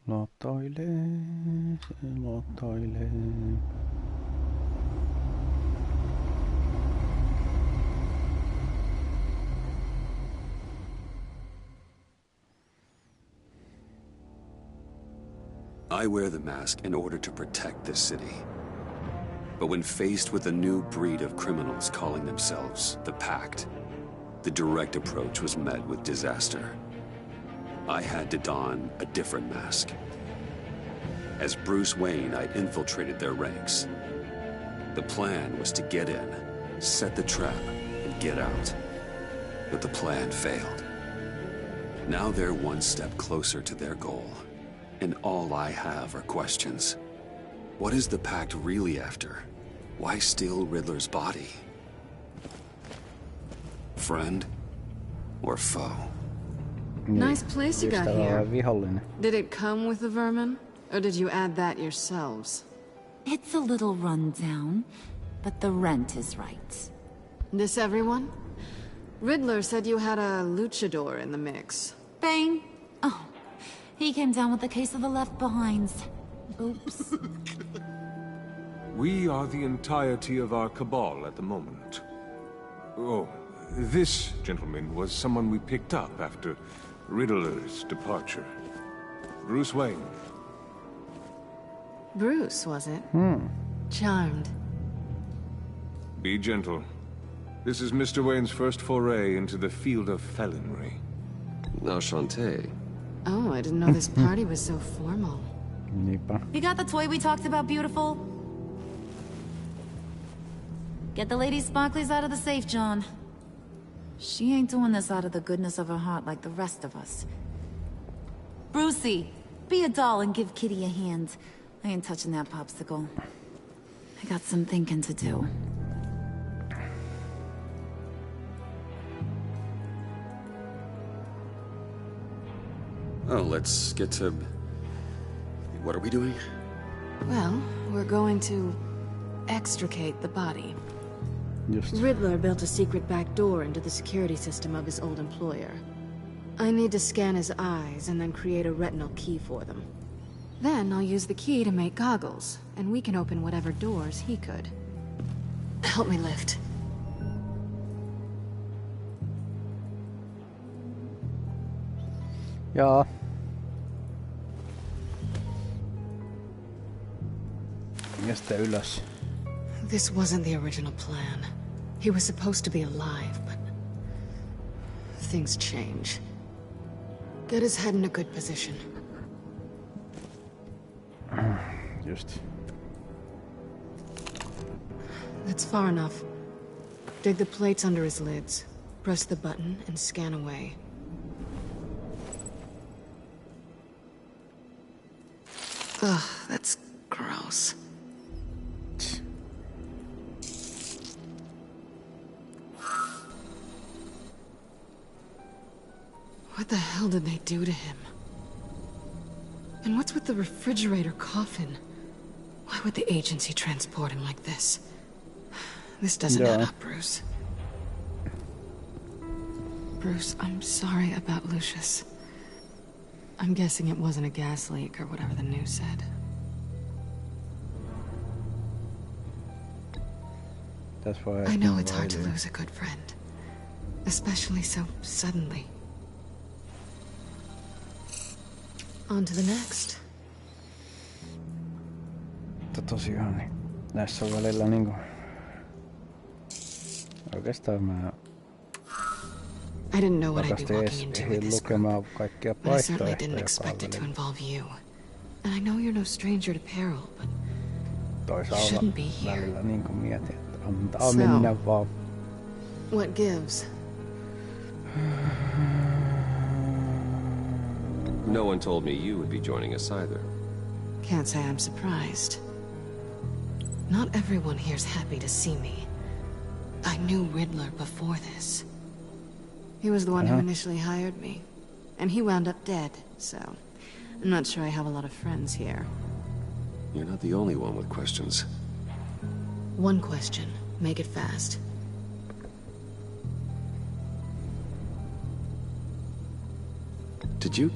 Lotoilee, se lotoilee. I wear the mask in order to protect this city. But when faced with a new breed of criminals calling themselves the Pact, the direct approach was met with disaster. I had to don a different mask. As Bruce Wayne, I infiltrated their ranks. The plan was to get in, set the trap, and get out. But the plan failed. Now they're one step closer to their goal. And all I have are questions. What is the Pact really after? Why steal Riddler's body? Friend or foe? Nice place you got here. Vihollinen. Did it come with the vermin? Or did you add that yourselves? It's a little run down, but the rent is right. This everyone? Riddler said you had a luchador in the mix. Bane? Oh, he came down with a case of the Left Behinds. Oops. We are the entirety of our cabal at the moment. Oh, this gentleman was someone we picked up after Riddler's departure. Bruce Wayne. Bruce, was it? Charmed. Be gentle. This is Mr. Wayne's first foray into the field of felonry. Enchanté. Oh, I didn't know this party was so formal. Niinpä. You got the toy we talked about, beautiful? Get the lady sparklies out of the safe, John. She ain't doing this out of the goodness of her heart like the rest of us. Brucey, be a doll and give Kitty a hand. I ain't touching that popsicle. I got some thinking to do. Oh, let's get to... What are we doing? Well, we're going to extricate the body. Just. Riddler built a secret back door into the security system of his old employer. I need to scan his eyes and then create a retinal key for them. Then I'll use the key to make goggles, and we can open whatever doors he could. Help me lift. Jaa. Ja sitten ylös. This wasn't the original plan. He was supposed to be alive, but... things change. Get his head in a good position. Just. That's far enough. Dig the plates under his lids. Press the button and scan away. Ugh, that's gross. What the hell did they do to him? And what's with the refrigerator coffin? Why would the agency transport him like this? This doesn't add up, Bruce. Bruce, I'm sorry about Lucius. I'm guessing it wasn't a gas leak or whatever the news said. That's why I know it's hard to lose a good friend. Especially so suddenly. On to the next. Tosiaan, niin näissä on välillä niinku... Oikeastaan mä... I didn't know what I'd be walking into with this group, kaikkia but I certainly didn't vaihtoehtoja expect it to palvelin. involve you. And I know you're no stranger to peril, but you Toisaalta shouldn't be here. välillä niinku mietin, että antaa mennä vaan. What gives? No one told me you would be joining us either. Can't say I'm surprised. Not everyone here's happy to see me. I knew Riddler before this. He was the one who initially hired me. And he wound up dead, so... I'm not sure I have a lot of friends here. You're not the only one with questions. One question. Make it fast. Did you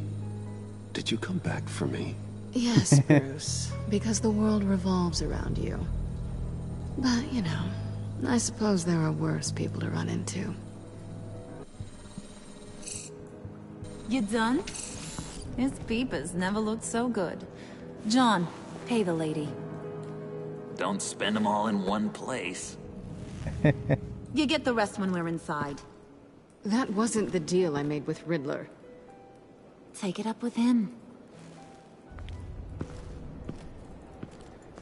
Did you come back for me? Yes, Bruce, because the world revolves around you. But, you know, I suppose there are worse people to run into. You done? His peepers never looked so good. John, pay the lady. Don't spend them all in one place. You get the rest when we're inside. That wasn't the deal I made with Riddler. Take it up with him.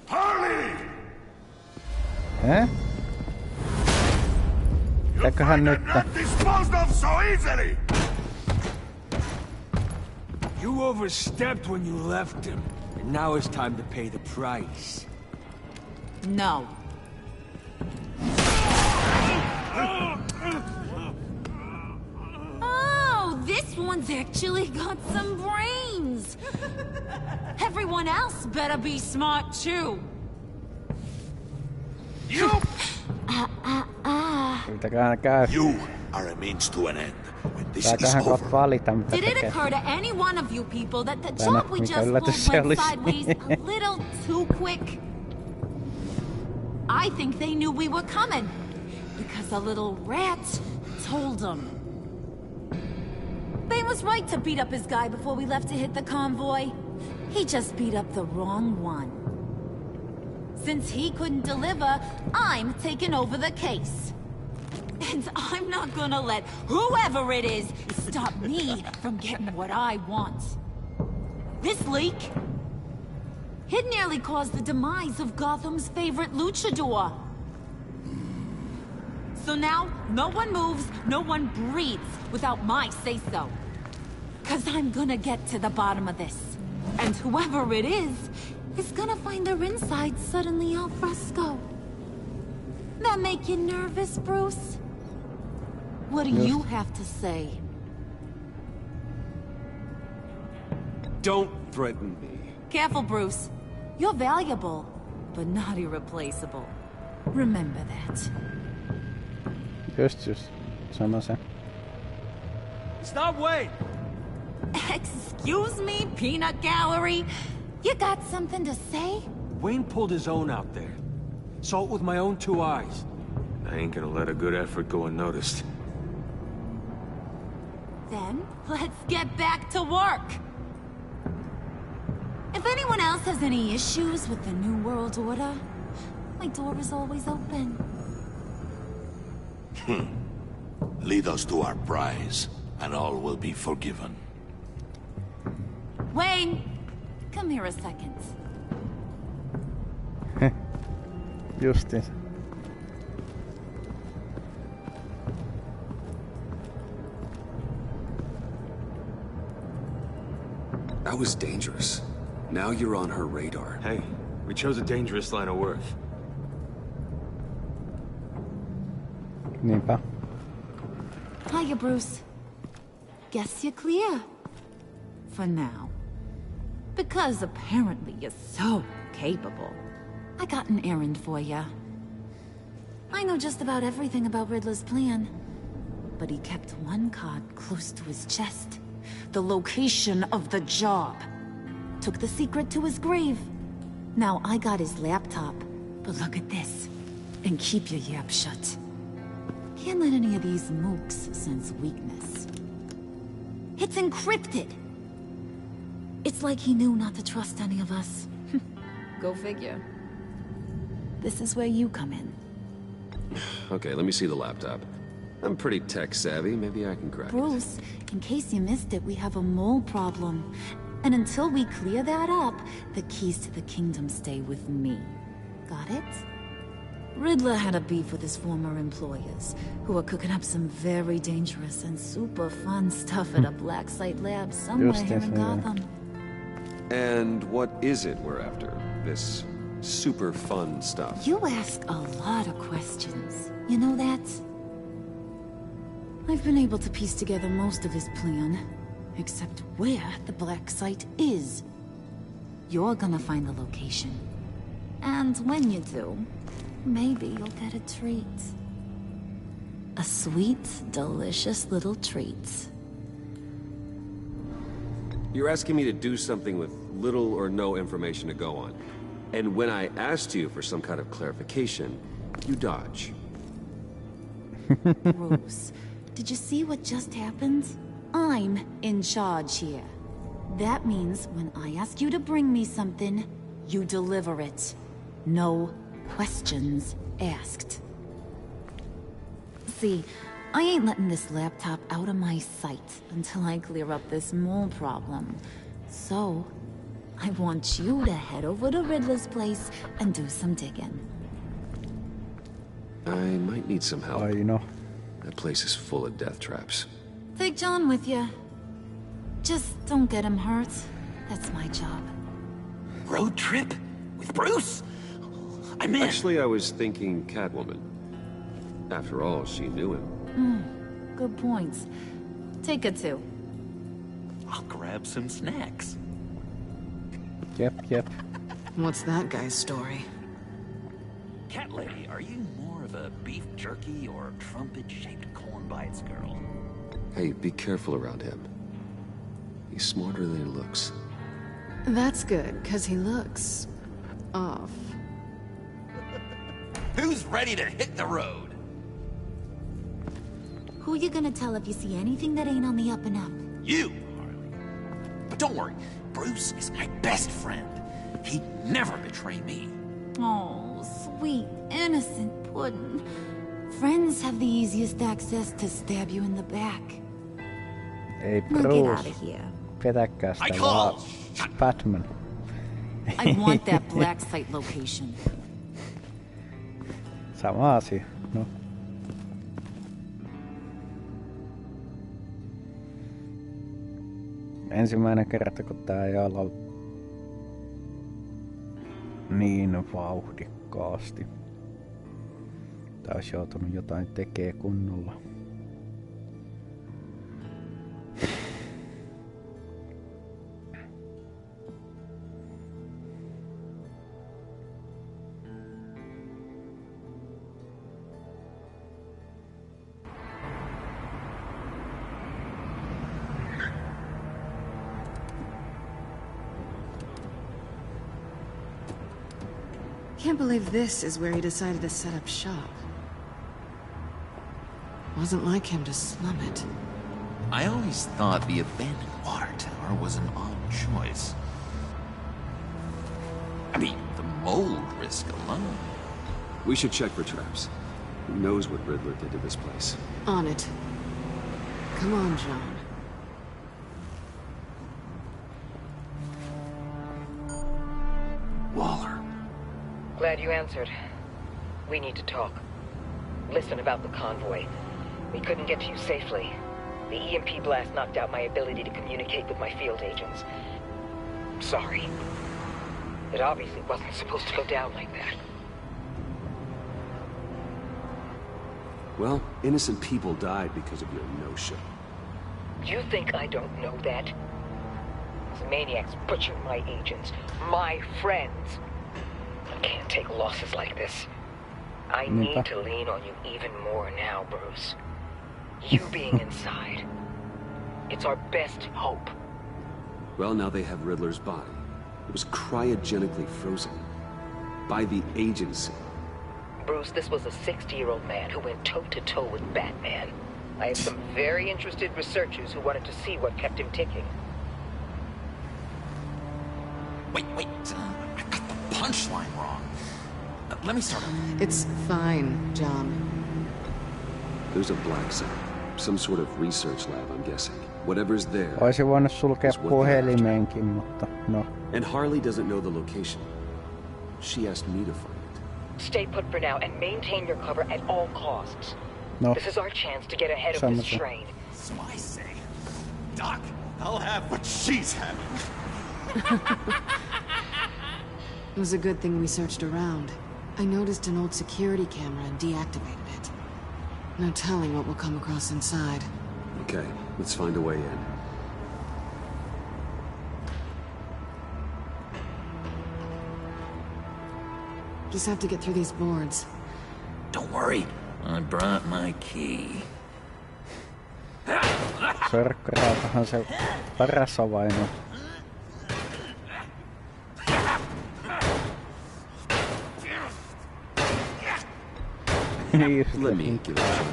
Harley! Hä? Mitäköhän nyt? Disposed of so easily! You overstepped when you left him, and now it's time to pay the price. No. Oh, this one's actually got some brains. Everyone else better be smart too. You! Yritäköhän käy. You are a means to an end. When this is Pääköhän over, valita mitä Did it tekee. occur to any one of you people that the Tänä, job we mikä just yllätys pulled se went olisi. sideways a little too quick? I think they knew we were coming, because a little rat told them. Bane was right to beat up his guy before we left to hit the convoy. He just beat up the wrong one. Since he couldn't deliver, I'm taking over the case. And I'm not gonna let whoever it is stop me from getting what I want. This leak, it nearly caused the demise of Gotham's favorite luchador. So now, no one moves, no one breathes without my say-so. 'Cause I'm gonna get to the bottom of this. And whoever it is gonna find their insides suddenly al fresco. That make you nervous, Bruce? What do you have to say? Don't threaten me. Careful, Bruce. You're valuable, but not irreplaceable. Remember that. Just. Sano se. Stop, Wayne! Excuse me, peanut gallery? You got something to say? Wayne pulled his own out there. Saw it with my own two eyes. I ain't gonna let a good effort go unnoticed. Then, let's get back to work. If anyone else has any issues with the New World Order, my door is always open. lead us to our prize, and all will be forgiven. Wayne, come here a second. Justiinsa. That was dangerous. Now you're on her radar. Hey, we chose a dangerous line of work. Niinpä. Hiya, Bruce. Guess you're clear. For now. Because apparently you're so capable. I got an errand for you. I know just about everything about Riddler's plan. But he kept one card close to his chest. The location of the job. Took the secret to his grave. Now I got his laptop. But look at this. And keep your yap shut. Can't let any of these mooks sense weakness. It's encrypted. It's like he knew not to trust any of us. Go figure. This is where you come in. Okay, let me see the laptop. I'm pretty tech savvy. Maybe I can crack it. Bruce, in case you missed it, we have a mole problem. And until we clear that up, the keys to the kingdom stay with me. Got it? Riddler had a beef with his former employers, who were cooking up some very dangerous and super fun stuff at a black site lab somewhere here in Gotham. And what is it we're after? This super fun stuff? You ask a lot of questions. You know that? I've been able to piece together most of his plan, except where the black site is. You're gonna find the location. And when you do, maybe you'll get a treat. A sweet, delicious little treat. You're asking me to do something with little or no information to go on. And when I asked you for some kind of clarification, you dodge. Bruce, did you see what just happened? I'm in charge here. That means when I ask you to bring me something, you deliver it. No questions asked. See, I ain't letting this laptop out of my sight until I clear up this mole problem. So, I want you to head over to Riddler's place and do some digging. I might need some help. Ai no. That place is full of death traps. Take John with you. Just don't get him hurt. That's my job. Road trip? With Bruce? I'm in. Actually, I was thinking Catwoman. After all, she knew him. Good points. Take it too. I'll grab some snacks. Jep. What's that guy's story? Cat lady, are you more of a beef jerky or trumpet-shaped corn bites girl? Hey, be careful around him. He's smarter than he looks. That's good, because he looks... off. Who's ready to hit the road? Who you gonna tell if you see anything that ain't on the up and up? You, Harley. But don't worry, Bruce is my best friend. He'd never betray me. Oh, sweet, innocent puddin'. Friends have the easiest access to stab you in the back. Ei Now get Bruce. out of here. Petäkää I sitä call. vaan. Batman. I want that black site location. Sama asia. No. Ensimmäinen kerta kun tää ei ala niin vauhdikkaasti. Tää olisi joutunut jotain tekee kunnolla. Can't believe this is where he decided to set up shop. Wasn't like him to slum it. I always thought the abandoned water tower was an odd choice. I mean, the mold risk alone. We should check for traps. Who knows what Riddler did to this place? On it. Come on, John. Waller. Glad you answered. We need to talk. Listen about the convoy. We couldn't get to you safely. The EMP blast knocked out my ability to communicate with my field agents. Sorry. It obviously wasn't supposed to go down like that. Well, innocent people died because of your no-show. You think I don't know that? These maniacs butchered my agents, my friends. I can't take losses like this. I need to lean on you even more now, Bruce. You being inside. It's our best hope. Well, now they have Riddler's body. It was cryogenically frozen. By the agency. Bruce, this was a 60-year-old man who went toe-to-toe with Batman. I have some very interested researchers who wanted to see what kept him ticking. Wait. I got the punchline wrong. Let me start over. It's fine, John. There's a black site. Some sort of research lab, I'm guessing. Whatever's there. Olisi voinut sulkea is what they're after. puhelimeenkin, mutta no. And Harley doesn't know the location. She asked me to find it. Stay put for now and maintain your cover at all costs. No. This is our chance to get ahead of this Semmoista. train. So I say, Doc, I'll have what she's having. It was a good thing we searched around. I noticed an old security camera and deactivated it. No telling what we'll come across inside. Okay, let's find a way in. Just have to get through these boards. Don't worry, I brought my key. Sörkkärältähän se paras avain on. Let me give it a shot.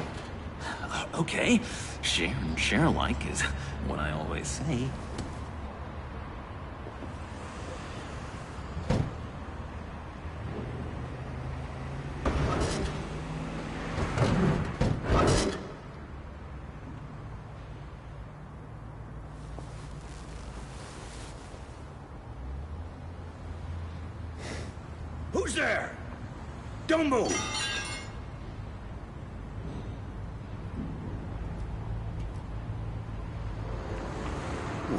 Okay, share alike is what I always say. Who's there? Don't move!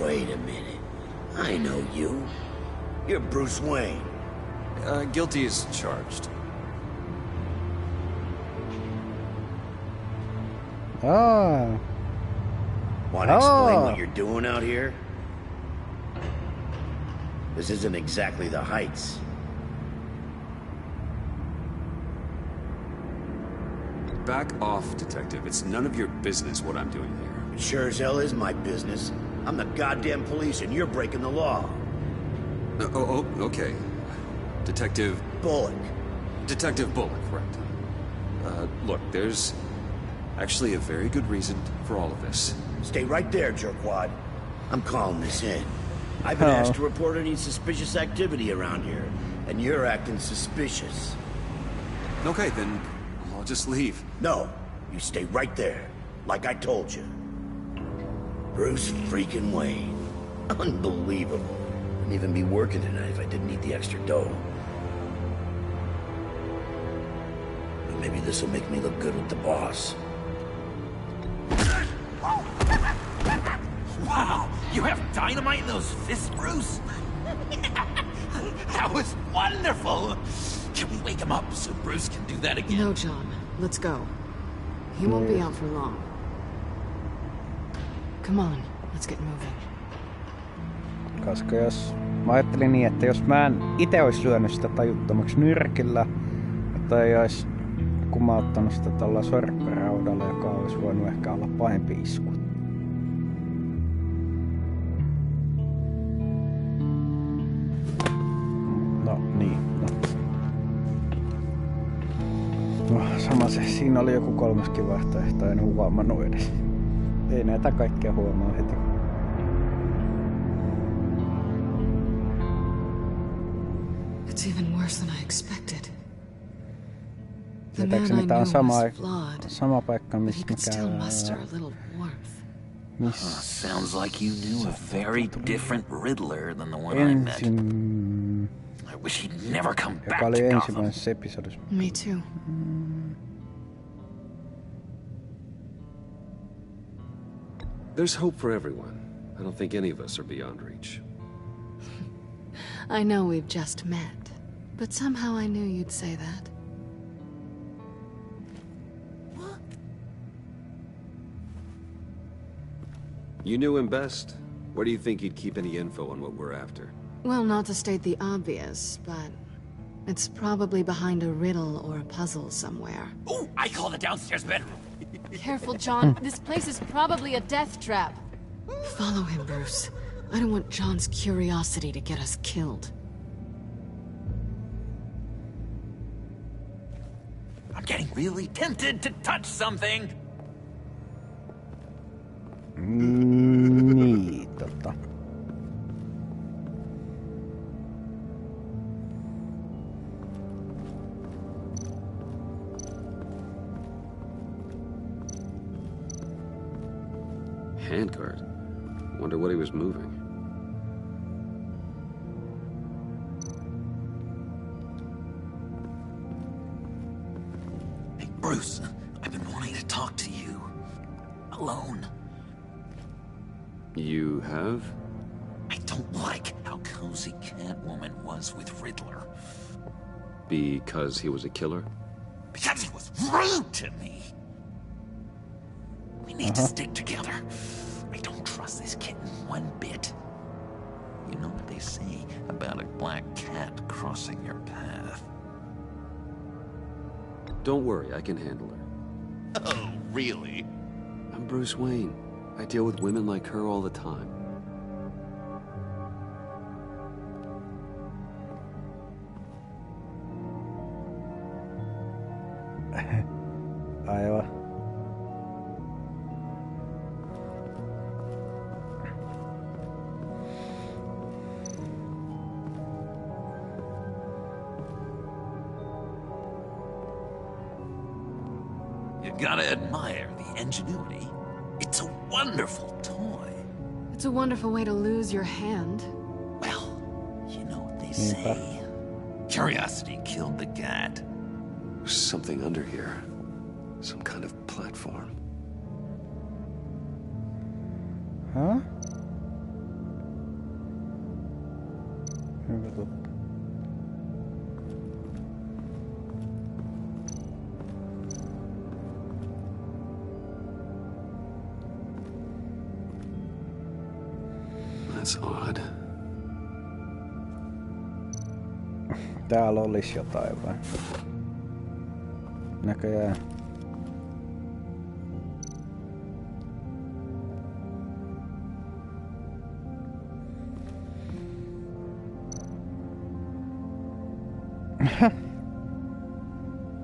Wait a minute. I know you. You're Bruce Wayne. Guilty as charged. Ah. Want to explain what you're doing out here? This isn't exactly the Heights. Back off, Detective. It's none of your business what I'm doing here. It sure as hell is my business. I'm the goddamn police and you're breaking the law. Okay. Detective... Bullock. Detective Bullock, right. Look, there's actually a very good reason for all of this. Stay right there, jerkwad. I'm calling this in. I've been asked to report any suspicious activity around here, and you're acting suspicious. Okay, then I'll just leave. No, you stay right there, like I told you. Bruce freaking Wayne. Unbelievable. Wouldn't even be working tonight if I didn't need the extra dough. But maybe this will make me look good with the boss. Wow, you have dynamite in those fists, Bruce? That was wonderful! Can we wake him up so Bruce can do that again? No, John. Let's go. He won't be out for long. Come on, let's get moving. Koska jos... Mä ajattelin niin, että jos mä en ite ois lyönyt sitä tajuttomaksi nyrkillä, tai ois kumauttanut sitä tuolla sorkkaraudalla, joka olisi voinut ehkä olla pahempi isku. No niin, no. No, sama se, siinä oli joku kolmaskin vaihtoehto, en huomannut edes. Ei näitä kaikkea huomaa heti. It's even worse than I expected. The Tietääkseni man I tää on knew was flawed, sama paikka, but he missä could still muster a little warmth. Sounds like you knew a very different Riddler than the one I met. I wish he'd never come back Joka oli to Gotham. ensimmäisessä episodissa. Me too. There's hope for everyone. I don't think any of us are beyond reach. I know we've just met, but somehow I knew you'd say that. You knew him best. Where do you think he'd keep any info on what we're after? Well, not to state the obvious, but it's probably behind a riddle or a puzzle somewhere. Ooh, I call the downstairs bedroom. Careful, John. This place is probably a death trap. Follow him, Bruce. I don't want John's curiosity to get us killed. I'm getting really tempted to touch something. Niin, totta. Handguard. Wonder what he was moving. Hey, Bruce, I've been wanting to talk to you. Alone. You have? I don't like how cozy Catwoman was with Riddler. Because he was a killer? Because he was rude to me. We need to stick together. I don't trust this kitten one bit. You know what they say about a black cat crossing your path? Don't worry, I can handle her. Oh, really? I'm Bruce Wayne. I deal with women like her all the time. Aivan. You gotta admire the ingenuity. It's a wonderful toy. It's a wonderful way to lose your hand. Well, you know what they say. Curiosity killed the cat. There's something under here. Some kind of platform. Huh? Hyvä totta. That's odd. Täällä olisi jotain vai? Näköjään.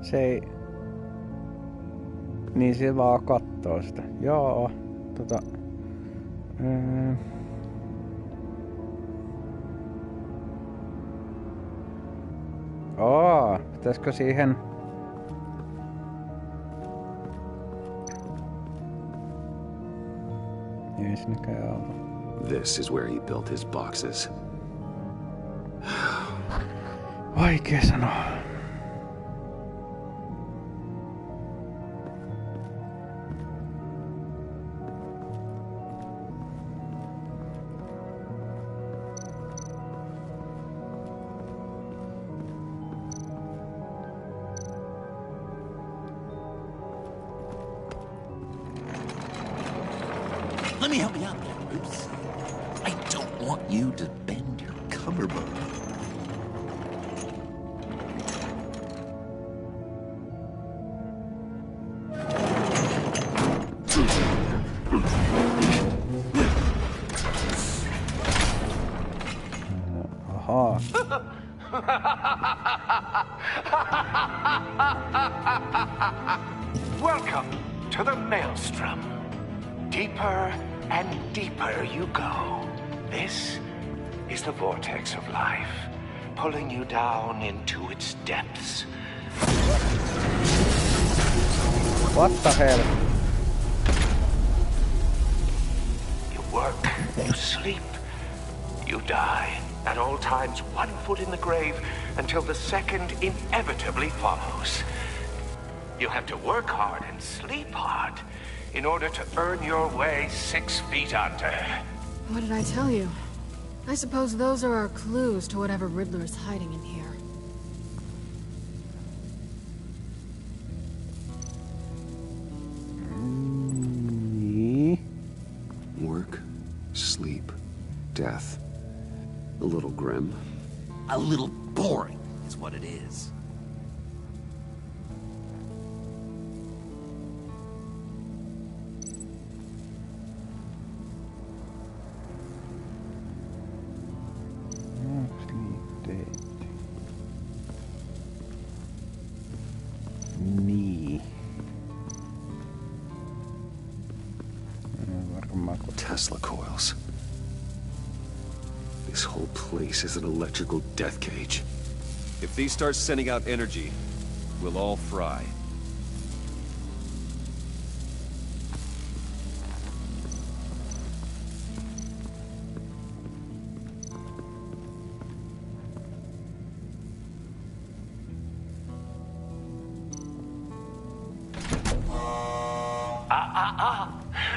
Se ei... Niin se vaan kattoo sitä. Joo. Pitäisikö siihen... Ei sinäkään auta. This is where he built his boxes. Vaikea sanoa. Let me help you out there, Bruce. I don't want you to bend your collarbone. Aha. Welcome to the Maelstrom. Deeper and deeper you go. This is the vortex of life, pulling you down into its depths. What the hell? You work, you sleep, you die. At all times, 1 foot in the grave until the second inevitably follows. You have to work hard and sleep hard in order to earn your way 6 feet under. What did I tell you? I suppose those are our clues to whatever Riddler is hiding in here. Work, sleep, death. A little grim. A little boring is what it is. Niin. Tesla coils. This whole place is an electrical death cage. If these start sending out energy, we'll all fry.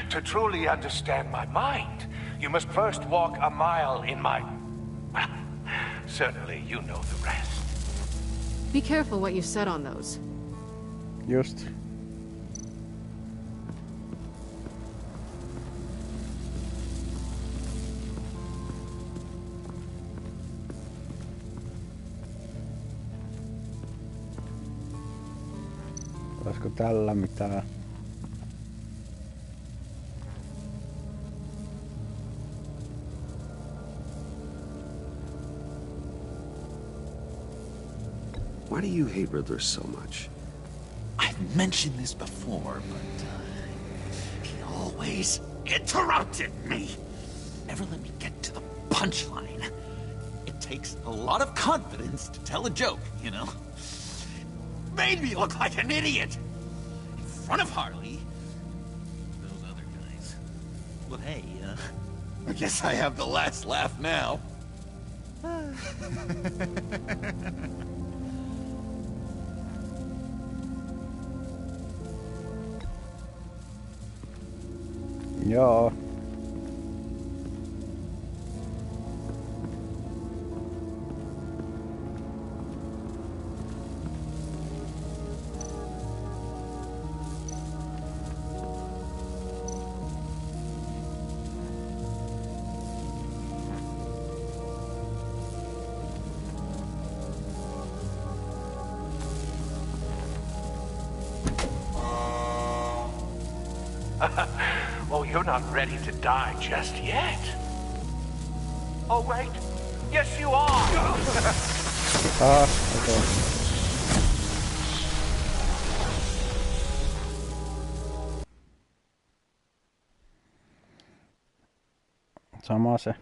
To truly understand my mind, you must first walk a mile in my... Well, certainly you know the rest. Be careful what you set on those. Just. Olisiko tällä mitään? Why do you hate Riddler so much? I've mentioned this before, but he always interrupted me. Never let me get to the punchline. It takes a lot of confidence to tell a joke, you know? Made me look like an idiot! In front of Harley. Those other guys. Well, hey, I guess I have the last laugh now. Joo. Oh, you're not ready to die just yet. Oh, wait. Yes, you are! Okay. Sama se.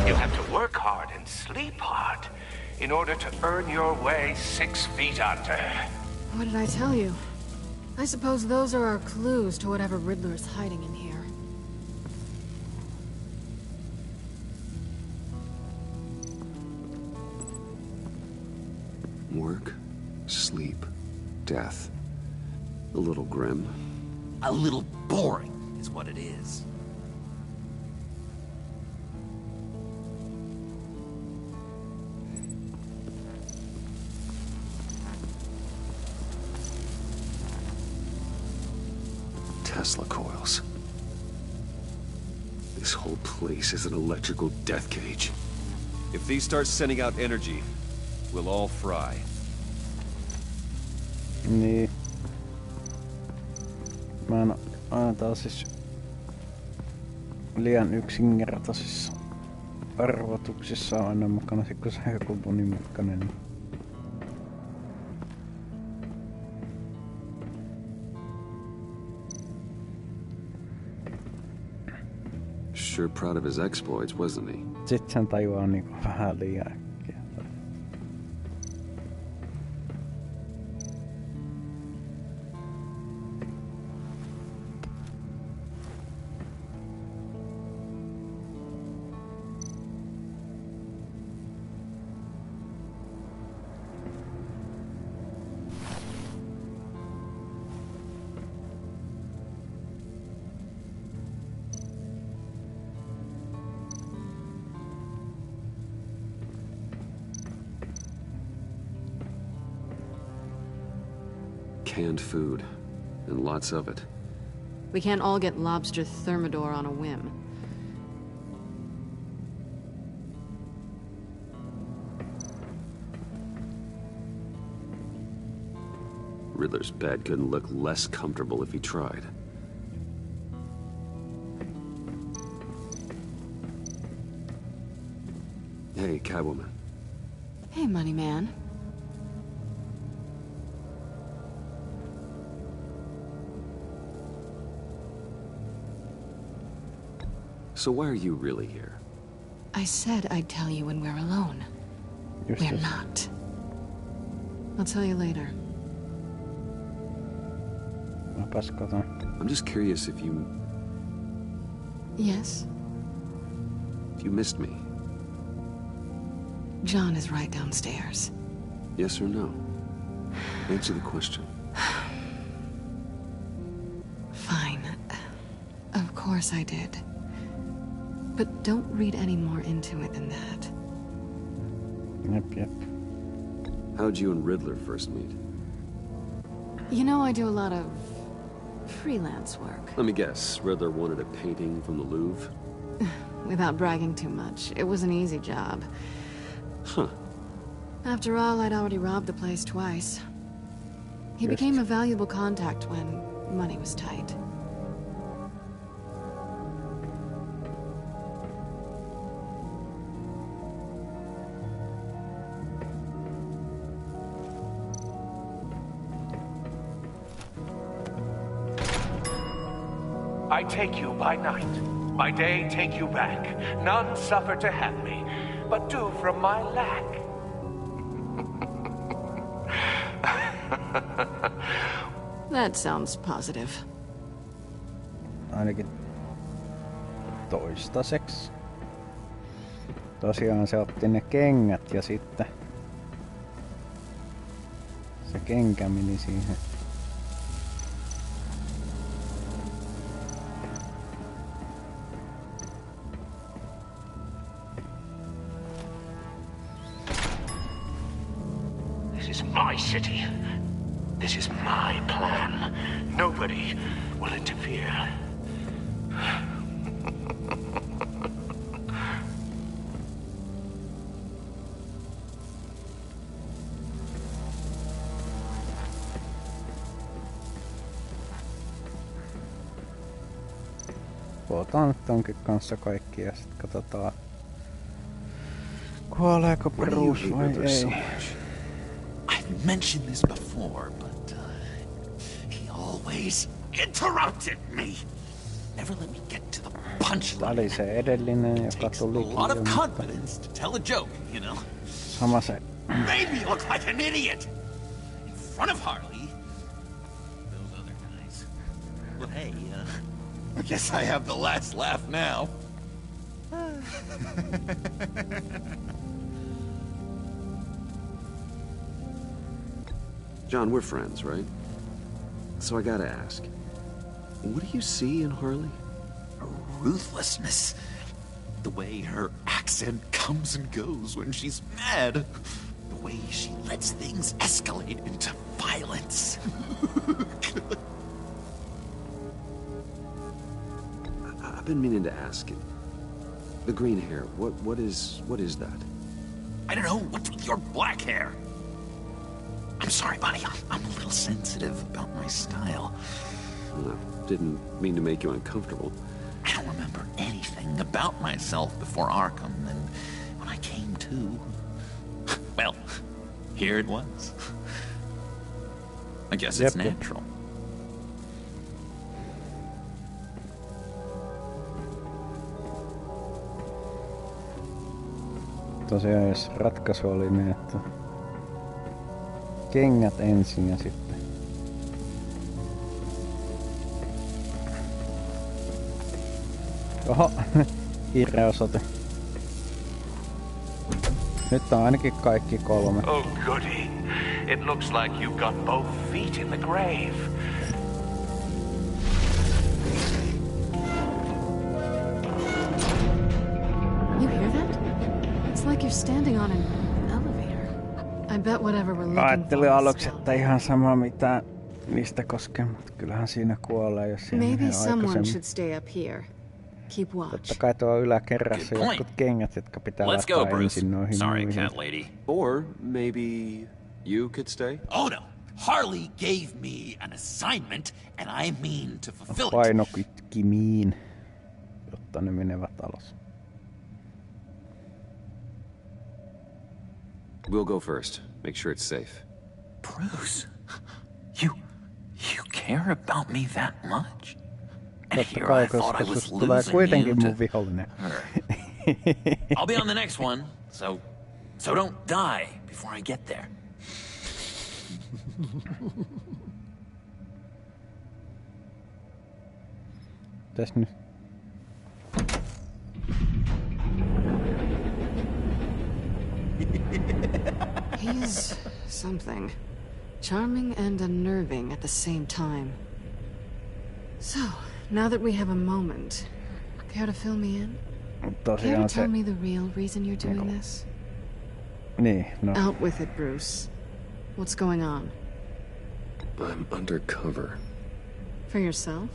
You have to work hard and sleep hard in order to earn your way 6 feet under. What did I tell you? I suppose those are our clues to whatever Riddler is hiding in here. Work, sleep, death. A little grim. A little boring is what it is. Tesla coils. This whole place is an electrical death cage. If these start sending out energy, we'll all fry. Niin. Mä en aina siis liian yksinkertaisissa arvotuksissa on aina mukana, kun se on joku monimutkainen. Niin. Sure proud of his exploits, wasn't he? Sitten sen tajuaa niinku vähän liian äkkiä. Canned food, and lots of it. We can't all get lobster thermidor on a whim. Riddler's bed couldn't look less comfortable if he tried. Hey, Catwoman. Hey, money man. So why are you really here? I said I'd tell you when we're alone. We're not. I'll tell you later. I'm just curious if you... Yes? If you missed me. John is right downstairs. Yes or no? Answer the question. Fine. Of course I did. But don't read any more into it than that. Yep. How'd you and Riddler first meet? You know, I do a lot of freelance work. Let me guess, Riddler wanted a painting from the Louvre? Without bragging too much, it was an easy job. Huh. After all, I'd already robbed the place twice. He became a valuable contact when money was tight. I take you by night. By day, take you back. None suffer to have me, but do from my lack. That sounds positive. Ainakin toistaiseksi. Tosiaan se otti ne kengät ja sitten se kenkä meni siihen. This is my city. This is my plan. Nobody will interfere. Puhutaan nyt tonkin kanssa kaikki ja sit katsotaan kuoleeko Bruce vai ei. I've mentioned this before, but he always interrupted me. Never let me get to the punchline. Tää oli se edellinen, joka tulikin A lot of jo, confidence to tell a joke, you know. sama se. Made me look like an idiot in front of Harley. Those other guys. But hey, I guess I have the last laugh now. John, we're friends, right? So I gotta ask, what do you see in Harley? Her ruthlessness. The way her accent comes and goes when she's mad. The way she lets things escalate into violence. I've been meaning to ask. The green hair, what is that? I don't know, what's with your black hair? I'm sorry, buddy, I'm a little sensitive about my style. Well, I didn't mean to make you uncomfortable. I don't remember anything about myself before Arkham, and when I came to, well, here it was. I guess it's natural. Tosiaan jos ratkaisu oli niin, että kengät ensin ja sitten oho, hirreosoite. Nyt on ainakin kaikki 3. Oh, goody. It looks like you've got both feet in the grave. You hear that? It's like you're standing on an elevator. I bet whatever we're looking Ajattelin aluksi, että ihan sama mitä niistä koskee, mutta kyllähän siinä kuolee, jos siinä Maybe someone aikaisemmin. should stay up here. Keep watch. Totta kai tuo yläkerrassa jotkut kengät, jotka pitää laittaa ensin noihin Sorry, muihin. cat lady. Or maybe you could stay? Oh no, Harley gave me an assignment, and I mean to fulfill it. Painokytkimiin, jotta ne menevät alas. We'll go first. Make sure it's safe. Bruce, you care about me that much? And Totta here kai, I thought I koska was susta tulee losing kuitenkin you mun to vihollinen. her. I'll be on the next one, so don't die before I get there. Täs nyt. He's something. Charming and unnerving at the same time. So, now that we have a moment, care to fill me in? Care to Tosiaan tell se... me the real reason you're doing this? Niin, no. Out with it, Bruce. What's going on? I'm undercover. For yourself?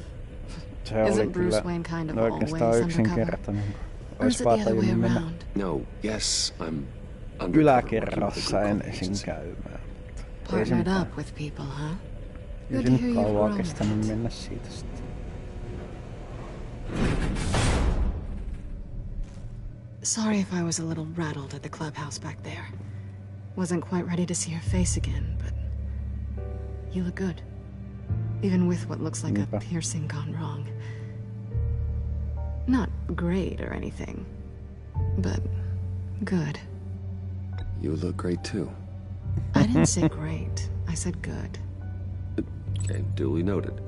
Se oli Isn't Bruce kyllä Wayne kind of always oikeastaan undercover? yksinkertainen. Or is Ois it vaan the other way tajunnut mennä around? No, yes, I'm undercover. yläkerrassa ensin käymään. Ei se Partnered mitään. up with people, huh? Ei Good se to nyt hear you've kauaa grown. kestänyt mennä siitä sitten. Sorry if I was a little rattled at the clubhouse back there. Wasn't quite ready to see your face again, but you look good. Even with what looks like a piercing gone wrong. Not great or anything, but good. You look great too. I didn't say great. I said good. Okay, duly noted.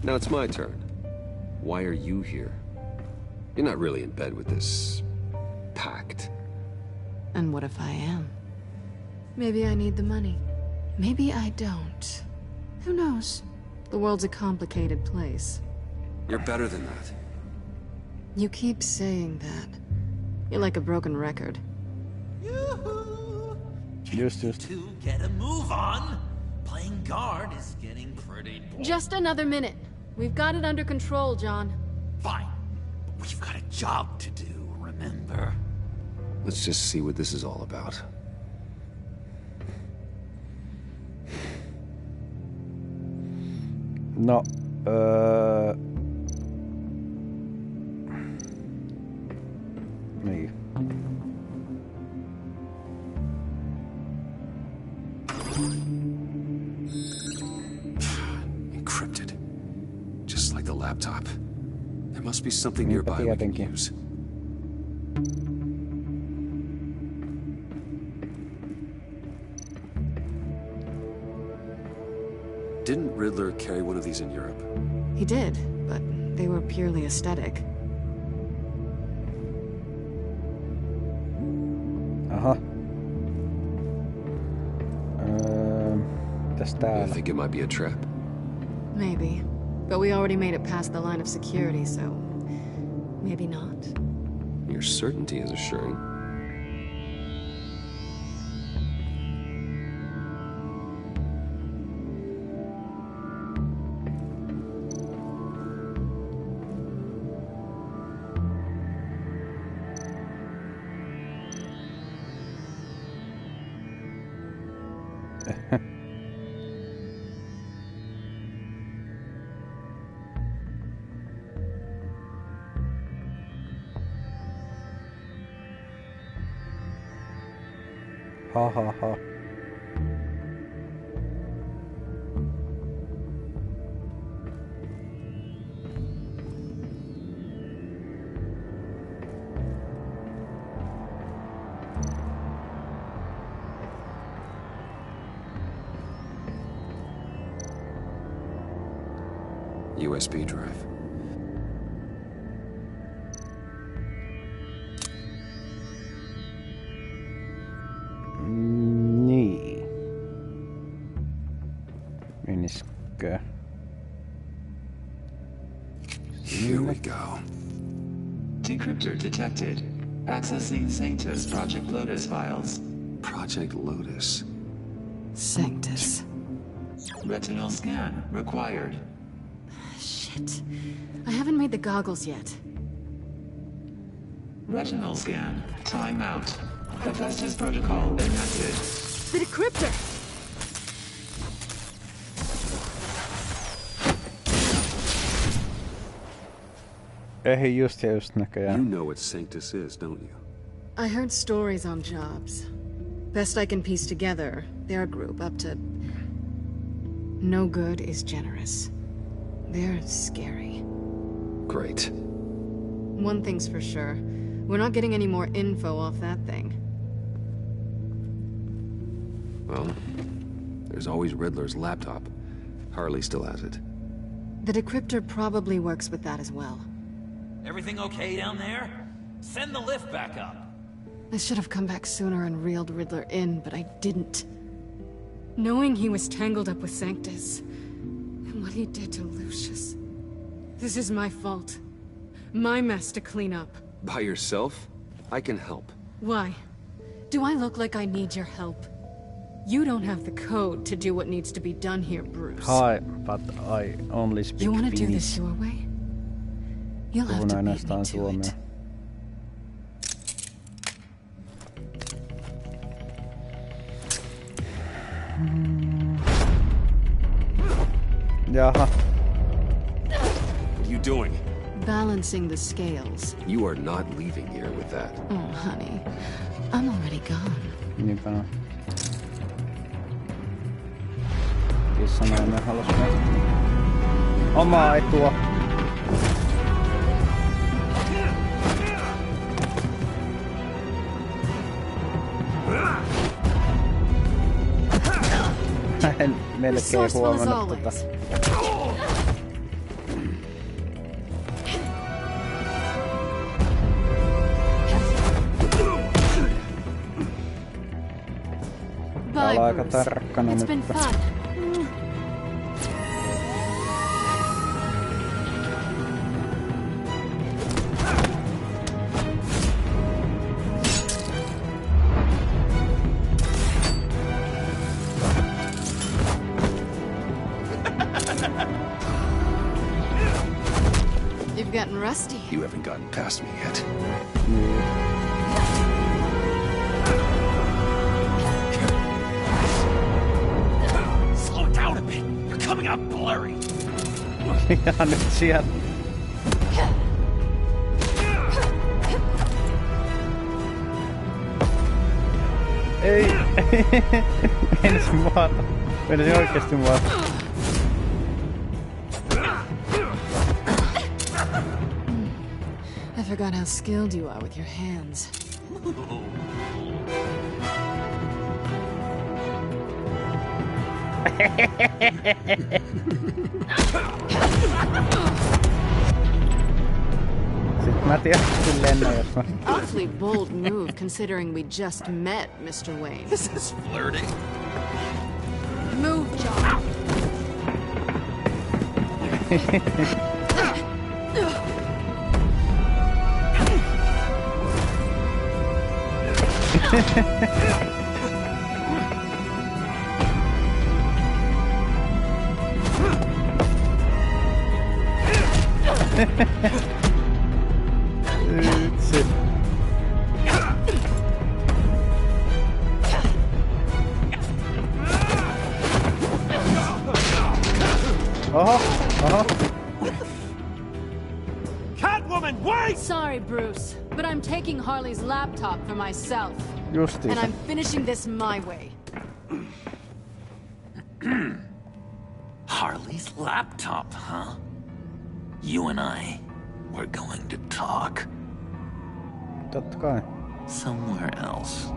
Now it's my turn. Why are you here? You're not really in bed with this pact. And what if I am? Maybe I need the money. Maybe I don't. Who knows? The world's a complicated place. You're better than that. You keep saying that. You're like a broken record. Just to get a move on. Playing guard is getting pretty boring. Just another minute. We've got it under control, John. Fine. But we've got a job to do, remember? Let's just see what this is all about. No, niin. Encrypted. Just like the laptop. There must be something nearby we can use. Didn't Riddler carry one of these in Europe? He did, but they were purely aesthetic. Aha. Mitäs I täällä? think it might be a trap. Maybe. But we already made it past the line of security, so maybe not. Your certainty is assuring. Ha ha ha. USB drive. Niin. Meniskö? Here we go. Decryptor detected. Accessing Sanctus Project Lotus files. Project Lotus. Sanctus. Retinal scan required. Shit. I haven't made the goggles yet. Retinal scan. Timeout. Hephaestus protocol enacted. The decryptor! Just näköjään. You know what Sanctus is, don't you? I heard stories on jobs. Best I can piece together, their group up to... No good is generous. They're scary. Great. One thing's for sure. We're not getting any more info off that thing. Well, there's always Riddler's laptop. Harley still has it. The decryptor probably works with that as well. Everything okay down there? Send the lift back up. I should have come back sooner and reeled Riddler in, but I didn't. Knowing he was tangled up with Sanctus, and what he did to Lucius. This is my fault. My mess to clean up. By yourself? I can help. Why? Do I look like I need your help? You don't have the code to do what needs to be done here, Bruce. Hi, but I only speak You want to Finnish. do this your way? You'll have to beat me to suomea. it. Jaha. What are you doing? Balancing the scales. You are not leaving here with that. Oh, honey. I'm already gone. Niinpä on. Kissa nainen halus mennä. omaa etua. En melkein huomannut tota. Bye, Aika Bruce. tarkkana It's been nyt. fun. You've gotten rusty. You haven't gotten past me yet. Slow down a bit. You're coming out blurry. Ja nyt sieltä. Ei. Menisin maata. Menisin oikeesti maata. I forgot how skilled you are with your hands. Sitten mä tietysti lennän, jos mä... Awfully bold move considering we just met, Mr. Wayne. This is flirting. Move, John. Itse. Oho, oho. Catwoman, wait! Sorry, Bruce, but I'm taking Harley's laptop for myself. Justiinsa. And I'm finishing this my way. Harley's laptop, huh? You and I, we're going to talk. Totta kai. Somewhere else.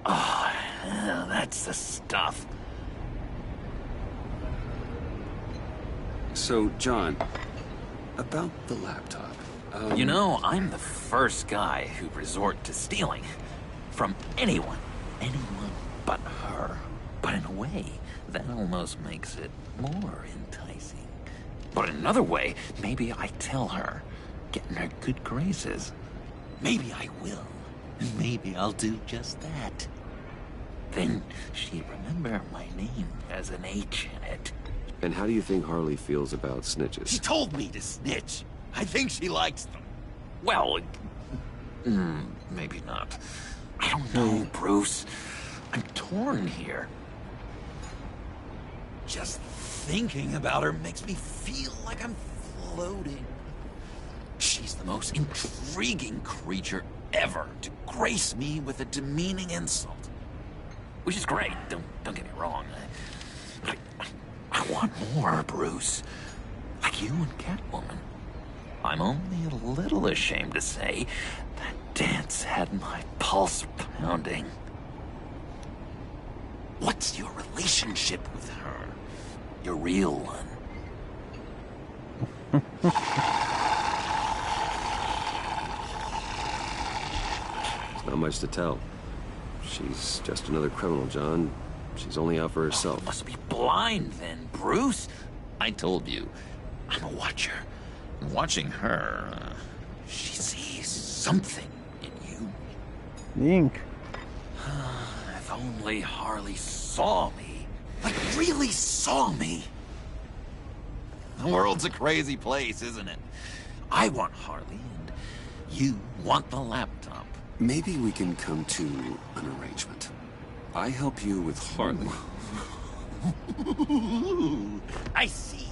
Oh, yeah, that's the stuff. So, John, about the laptop. You know, I'm the first guy who'd resort to stealing. From anyone. Anyone but her. But in a way, that almost makes it more enticing. But in another way, maybe I tell her, get in her good graces. Maybe I will. And maybe I'll do just that. Then she'd remember my name has an H in it. And how do you think Harley feels about snitches? She told me to snitch. I think she likes them. Well, maybe not. I don't know, Bruce. I'm torn here. Just thinking about her makes me feel like I'm floating. She's the most intriguing creature ever to grace me with a demeaning insult. Which is great, don't get me wrong. I want more, Bruce. Like you and Catwoman. I'm only a little ashamed to say that dance had my pulse pounding. What's your relationship with her? Your real one? There's not much to tell. She's just another criminal, John. She's only out for herself. Oh, must be blind then, Bruce. I told you, I'm a watcher. And watching her, she sees something in you. Link. If only Harley saw me. Like, really saw me. The world's a crazy place, isn't it? I want Harley, and you want the laptop. Maybe we can come to an arrangement. I help you with Harley, I see.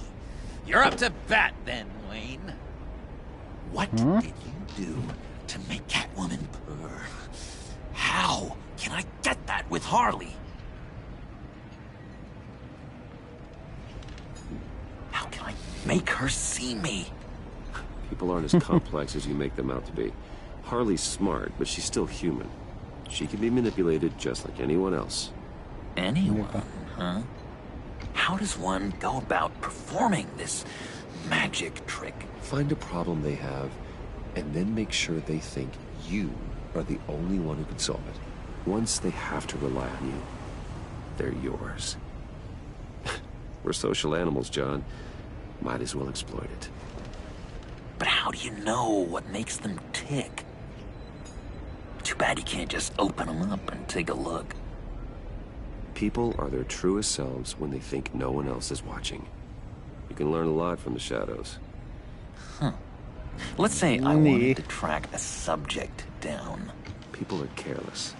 You're up to bat then, Wayne. What did you do to make Catwoman purr? How can I get that with Harley? How can I make her see me? People aren't as complex as you make them out to be. Harley's smart, but she's still human. She can be manipulated just like anyone else. Anyone, huh? How does one go about performing this magic trick? Find a problem they have, and then make sure they think you are the only one who can solve it. Once they have to rely on you, they're yours. We're social animals, John. Might as well exploit it. But how do you know what makes them tick? Too bad you can't just open them up and take a look. People are their truest selves when they think no one else is watching. You can learn a lot from the shadows. Huh. Let's say I wanted to track a subject down. People are careless.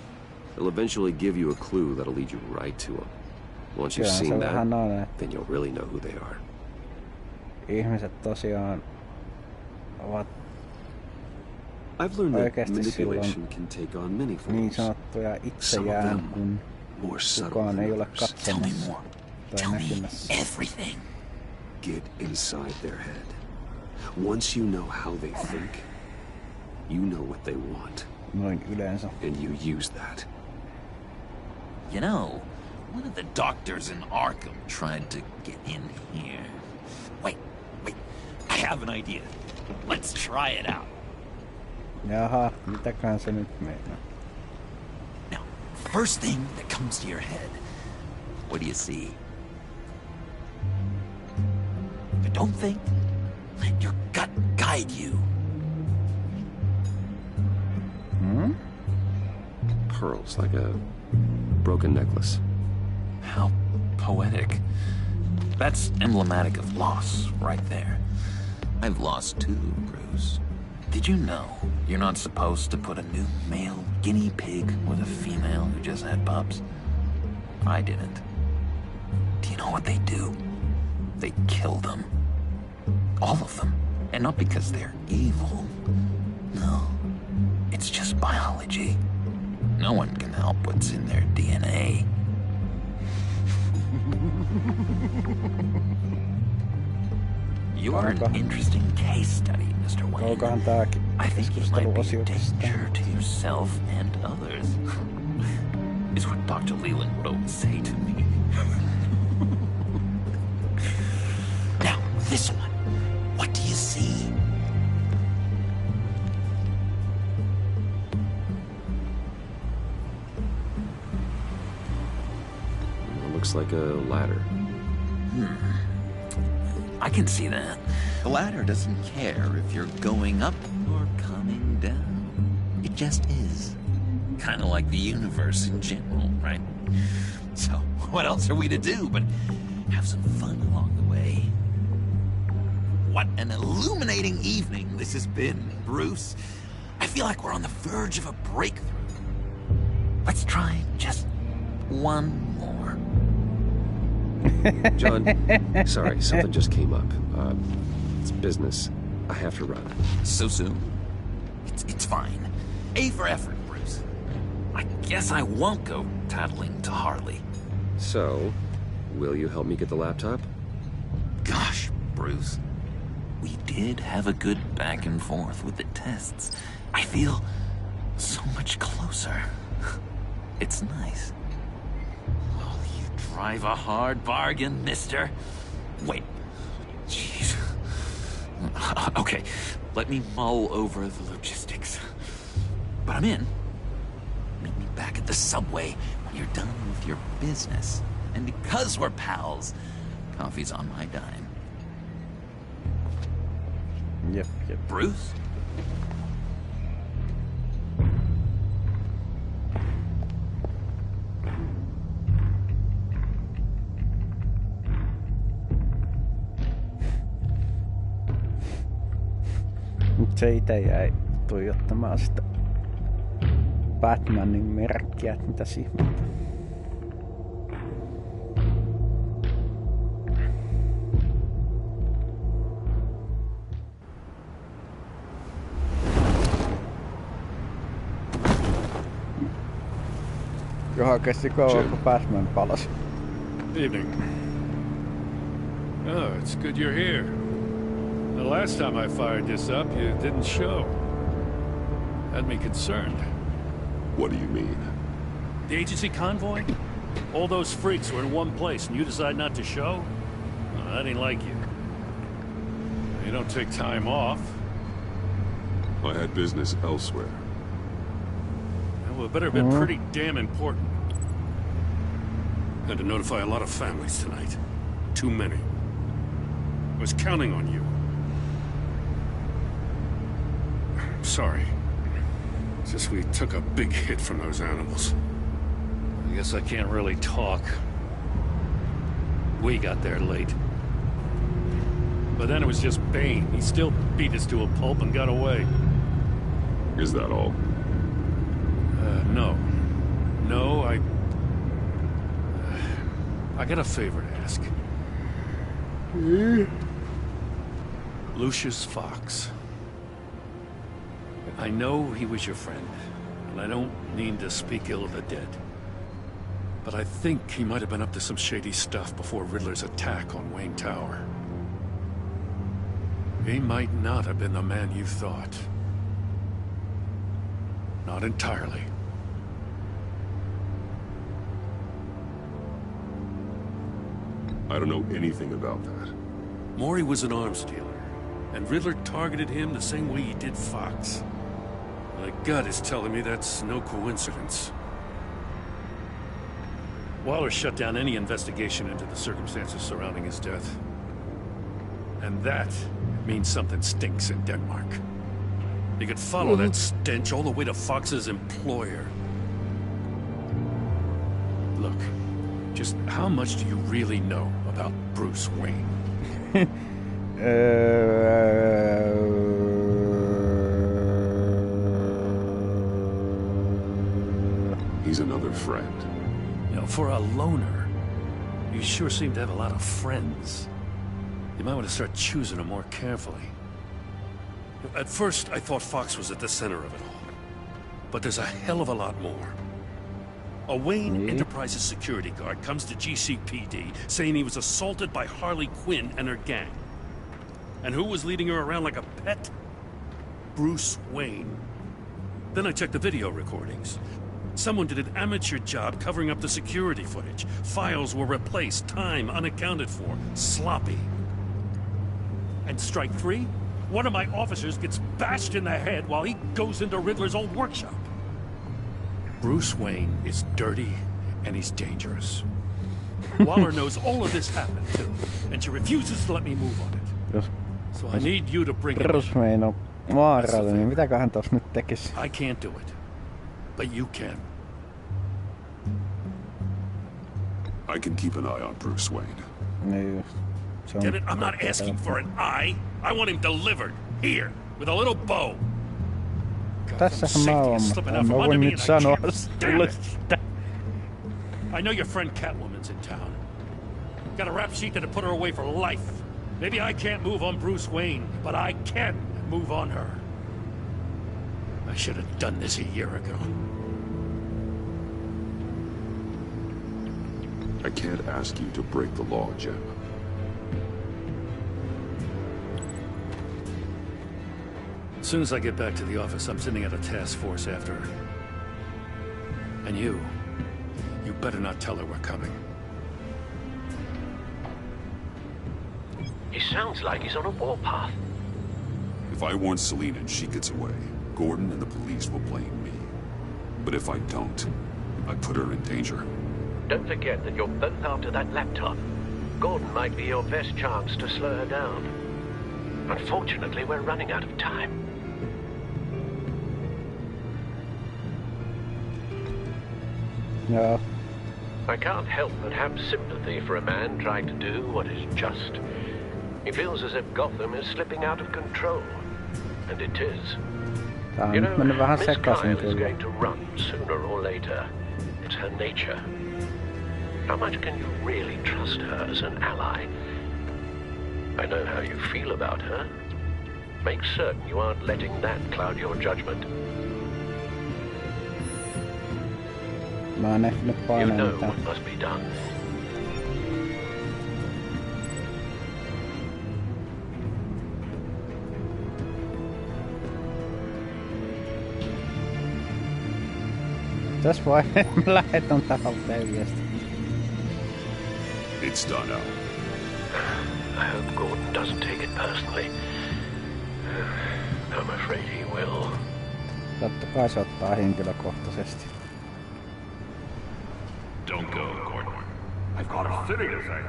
They'll eventually give you a clue that'll lead you right to them. Once you've seen that, then you'll really know who they are. Ihmiset tosiaan ovat I've learned that manipulation can take on many forms. Niin sanottuja itsejään, kun kukaan ei ole katsomassa tai näkymässä. Everything. Get inside their head. Once you know how they think, you know what they want. Noin yleensä. And you use that. You know, one of the doctors in Arkham tried to get in here. Wait. I have an idea. Let's try it out. Jaha, mitäköhän se nyt meinaa? Now, first thing that comes to your head. What do you see? But don't think. Let your gut guide you. Pearls, like a broken necklace. How poetic. That's emblematic of loss, right there. I've lost too, Bruce. Did you know you're not supposed to put a new male guinea pig with a female who just had pups? I didn't. Do you know what they do? They kill them. All of them. And not because they're evil. No. It's just biology. No one can help what's in their DNA. You are an interesting case study, Mr. Wayne. I think you might be a danger to yourself and others. Is what Dr. Leland would always say to me. Now, this one. What do you see? It looks like a ladder. I can see that. The ladder doesn't care if you're going up or coming down. It just is. Kind of like the universe in general, right? So, what else are we to do but have some fun along the way? What an illuminating evening this has been, Bruce. I feel like we're on the verge of a breakthrough. Let's try just one more. John, sorry, something just came up. It's business. I have to run. So soon? It's fine. A for effort, Bruce. I guess I won't go tattling to Harley. So, will you help me get the laptop? Gosh, Bruce. We did have a good back and forth with the tests. I feel so much closer. It's nice. Oh, you drive a hard bargain, mister. Wait. Jeez. Okay, let me mull over the logistics. But I'm in. Meet me back at the subway when you're done with your business. And because we're pals, coffee's on my dime. Yep. Bruce? Mut se ite jäi tuijottamaan sitä Batmanin merkkiä, että mitä ihmettä. Johon kesti kauan, kun Batman palasi. Evening. Oh, it's good you're here. The last time I fired this up, you didn't show. Had me concerned. What do you mean? The agency convoy? All those freaks were in one place and you decide not to show? Well, I didn't like you. You don't take time off. I had business elsewhere. Well, it better have been pretty damn important. Had to notify a lot of families tonight. Too many. I was counting on you. Sorry. It's just we took a big hit from those animals. I guess I can't really talk. We got there late. But then it was just Bane. He still beat us to a pulp and got away. Is that all? No. No, I got a favor to ask. Lucius Fox. I know he was your friend, and I don't mean to speak ill of the dead. But I think he might have been up to some shady stuff before Riddler's attack on Wayne Tower. He might not have been the man you thought. Not entirely. I don't know anything about that. Maury was an arms dealer, and Riddler targeted him the same way he did Fox. My gut is telling me that's no coincidence. Waller shut down any investigation into the circumstances surrounding his death. And that means something stinks in Denmark. You could follow that stench all the way to Fox's employer. Look, just how much do you really know about Bruce Wayne? He's another friend. You know, for a loner, you sure seem to have a lot of friends. You might want to start choosing them more carefully. At first, I thought Fox was at the center of it all. But there's a hell of a lot more. A Wayne Enterprises security guard comes to GCPD saying he was assaulted by Harley Quinn and her gang. And who was leading her around like a pet? Bruce Wayne. Then I checked the video recordings. Someone did an amateur job covering up the security footage. Files were replaced, time unaccounted for, sloppy. And strike three? One of my officers gets bashed in the head while he goes into Riddler's old workshop. Bruce Wayne is dirty and he's dangerous. Waller knows all of this happened too, and she refuses to let me move on it. So I need you to bring Bruce Wayne on vaarallinen, niin mitäköhän tossa nyt tekisi? I can't do it, but you can. I can keep an eye on Bruce Wayne. Niin. Get it? I'm not asking for an eye. I want him delivered. Here, with a little bow. Tässähän mä oon, mutta mä voin nyt sanoa sulle sitä. I know your friend Catwoman's in town. Got a rap sheet that'll put her away for life. Maybe I can't move on Bruce Wayne, but I can move on her. I should have done this a year ago. I can't ask you to break the law, Jim. As soon as I get back to the office, I'm sending out a task force after her. And you better not tell her we're coming. He sounds like he's on a warpath. If I warn Selina and she gets away, Gordon and the police will blame me. But if I don't, I put her in danger. Don't forget that you're both after that laptop. Gordon might be your best chance to slow her down. Unfortunately, we're running out of time. Yeah. I can't help but have sympathy for a man trying to do what is just. He feels as if Gotham is slipping out of control. And it is. You know, Miss Kyle is going to run sooner or later. It's her nature. How much can you really trust her as an ally? I know how you feel about her. Make certain you aren't letting that cloud your judgment. Mä en ehtinyt You painaa know mitään. what must be done. Tässä vaiheessa mä lähetän tahalteen viesti. It's done now. I hope Gordon doesn't take it personally. I'm afraid he will. Totta kai se ottaa henkilökohtaisesti. Don't go, Gordon. I've got a city to say.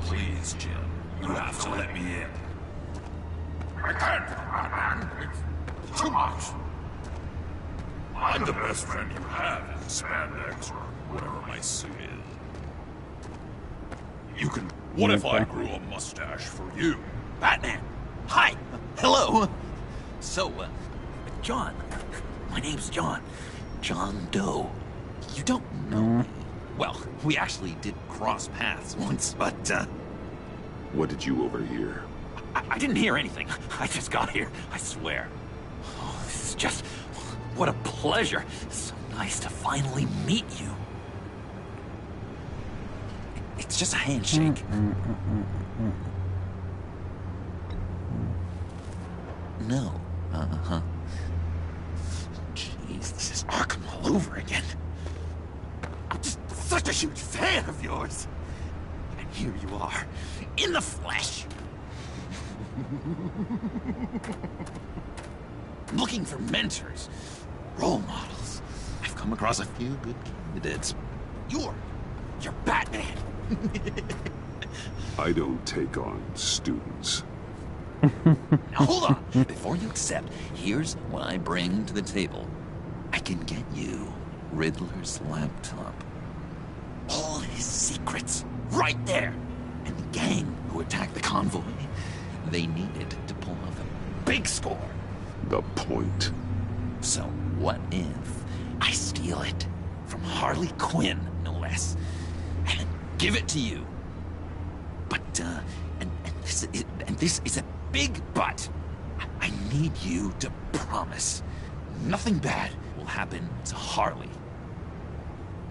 Please, Jim. You have to let me in. I can't, man. It's too much. I'm the best friend you have in spandex or whatever my suit is. You can... What if I grew a mustache for you? Batman! Hi! Hello! So, John. My name's John. John Doe. You don't know me. Well, we actually did cross paths once, but, What did you overhear? I didn't hear anything. I just got here, I swear. Oh, this is just... What a pleasure. So nice to finally meet you. It's just a handshake. No. Uh-huh. Jeez, this is Arkham all over again. I'm just such a huge fan of yours. And here you are, in the flesh. Looking for mentors, role models. I've come across a few good candidates. You're Batman. I don't take on students. Now hold on. Before you accept, here's what I bring to the table. I can get you Riddler's laptop. All his secrets, right there. And the gang who attacked the convoy, they needed to pull off a big score. The point. So what if I steal it from Harley Quinn, no less, and give it to you? But, and this is a big but. I need you to promise nothing bad will happen to Harley.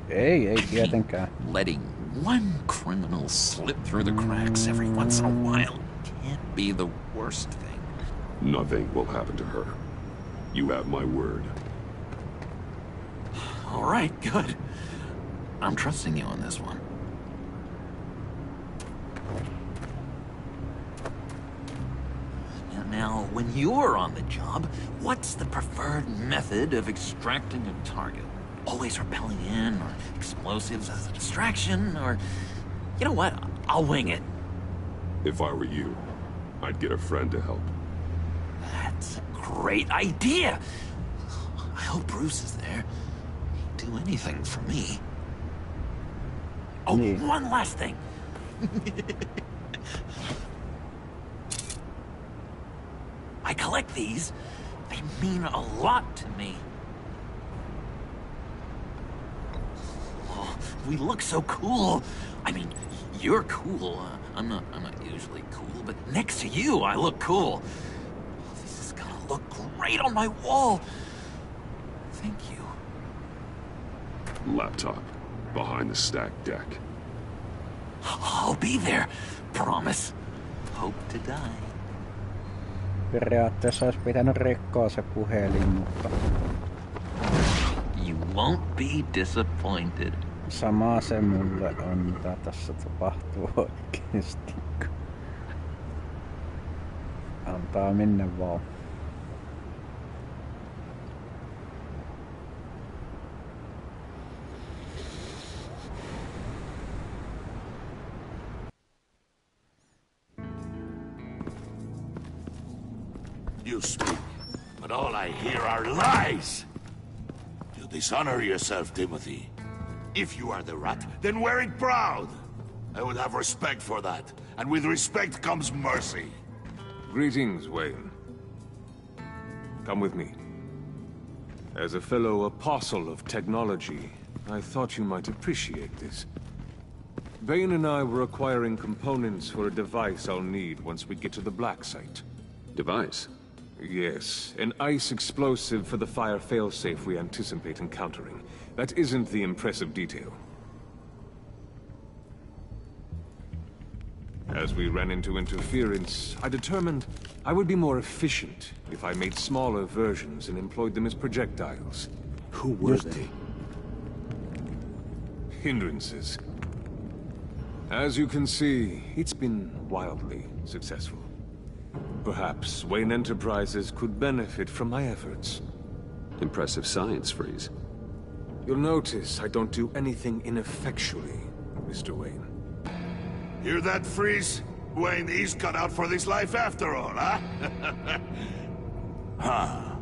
Ei tietenkään. Letting one criminal slip through the cracks every once in a while can't be the worst thing. Nothing will happen to her. You have my word. All right, good. I'm trusting you on this one. Now, when you're on the job, what's the preferred method of extracting a target? Always rappelling in, or explosives as a distraction, or... You know what? I'll wing it. If I were you, I'd get a friend to help. That's a great idea! I hope Bruce is there. He'd do anything for me. Oh, one last thing. I collect these. They mean a lot to me. Oh, we look so cool. I mean, you're cool. I'm not usually cool, but next to you, I look cool. Oh, this is gonna look great on my wall. Thank you. Laptop. Behind the stacked deck. I'll be there. Promise. Hope to die. Periaatteessa olisi pitänyt rikkoa se puhelin, mutta... You won't be disappointed. Sama se mulle on, mitä tässä tapahtuu oikeesti. Antaa minne vaan. You speak, but all I hear are lies! You dishonor yourself, Timothy. If you are the rat, then wear it proud! I would have respect for that, and with respect comes mercy. Greetings, Wayne. Come with me. As a fellow apostle of technology, I thought you might appreciate this. Bane and I were acquiring components for a device I'll need once we get to the Black Site. Device? Yes, an ice explosive for the fire failsafe we anticipate encountering. That isn't the impressive detail. As we ran into interference, I determined I would be more efficient if I made smaller versions and employed them as projectiles. Who were they? Hindrances. As you can see, it's been wildly successful. Perhaps Wayne Enterprises could benefit from my efforts. Impressive science, Freeze. You'll notice I don't do anything ineffectually, Mr. Wayne. Hear that, Freeze? Wayne is cut out for this life after all, huh? Huh.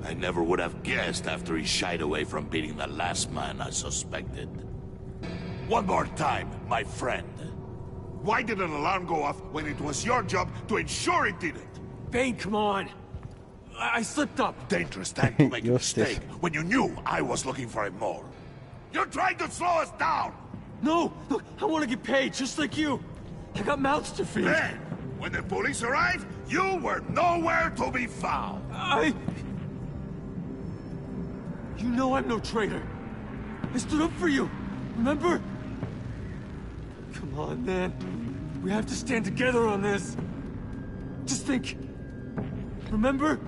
I never would have guessed after he shied away from beating the last man I suspected. One more time, my friend. Why did an alarm go off when it was your job to ensure it didn't? Bane, come on! I slipped up! Dangerous time to make a mistake when you knew I was looking for him more. You're trying to slow us down! No! Look, I want to get paid, just like you! I got mouths to feed! Then, when the police arrived, you were nowhere to be found! You know I'm no traitor! I stood up for you, remember? Come on, man. We have to stand together on this. Just think. Remember?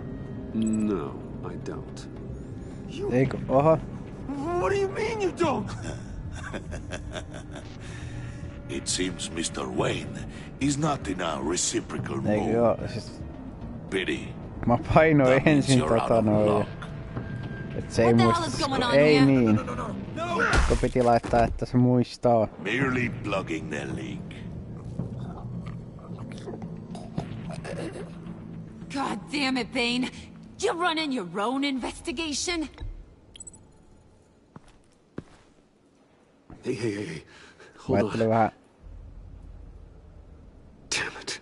No, I don't. What do you mean you don't? It seems Mr. Wayne is not in a reciprocal mood. Pity. Mä painoin ensin että se ei muista. Ei niin. Kun piti laittaa, että se muistaa. Merely plugging the leak. God damn it, Bane. You running your own investigation? Hey. Hold on. Vähän. Damn it.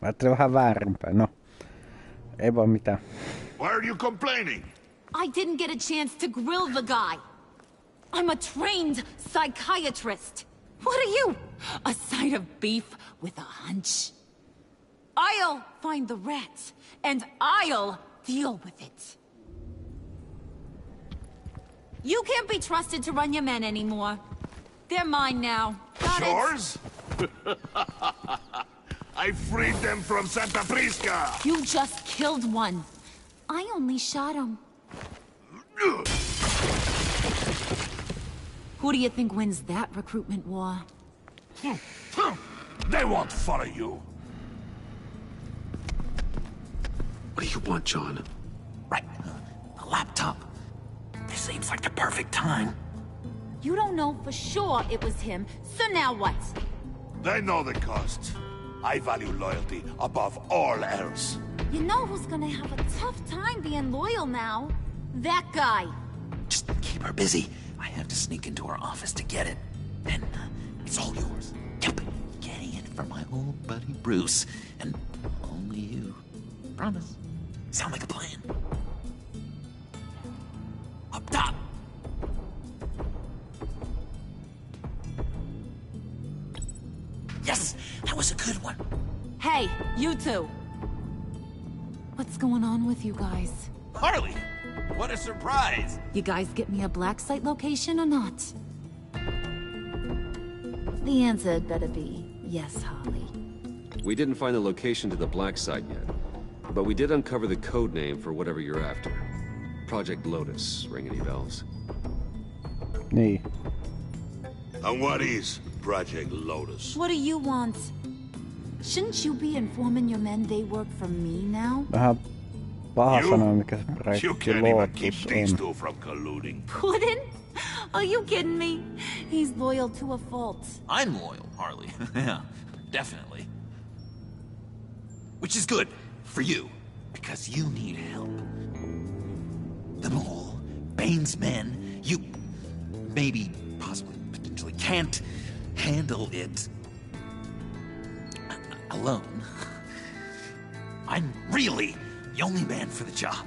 Mä ajattelin vähän väärinpäin. No, ei voi mitään. Why are you complaining? I didn't get a chance to grill the guy. I'm a trained psychiatrist. What are you? A side of beef with a hunch? I'll find the rats, and I'll deal with it. You can't be trusted to run your men anymore. They're mine now. Got Yours? I freed them from Santa Prisca! You just killed one. I only shot him. Who do you think wins that recruitment war? They won't follow you. What do you want, John? Right. A laptop. This seems like the perfect time. You don't know for sure it was him, so now what? They know the cost. I value loyalty above all else. You know who's gonna have a tough time being loyal now? That guy. Just keep her busy. I have to sneak into her office to get it. Then it's all yours. Yep. Getting it for my old buddy Bruce. And only you. Promise. Sound like a plan. Up top. Yes! That was a good one. Hey, you two. What's going on with you guys? Harley! What a surprise! You guys get me a black site location or not? The answer had better be yes, Harley. We didn't find the location to the black site yet, but we did uncover the code name for whatever you're after. Project Lotus. Ring any bells? Niin. And what is Project Lotus? What do you want? Shouldn't you be informing your men they work for me now? Vähän paha sanoa, mikä se You projekti can't even keep Lotus these on. two from colluding. Puddin'? Are you kidding me? He's loyal to a fault. I'm loyal, Harley. Yeah, definitely. Which is good for you, because you need help. The Mole, Bane's men, you maybe, possibly, potentially can't handle it alone. I'm really the only man for the job.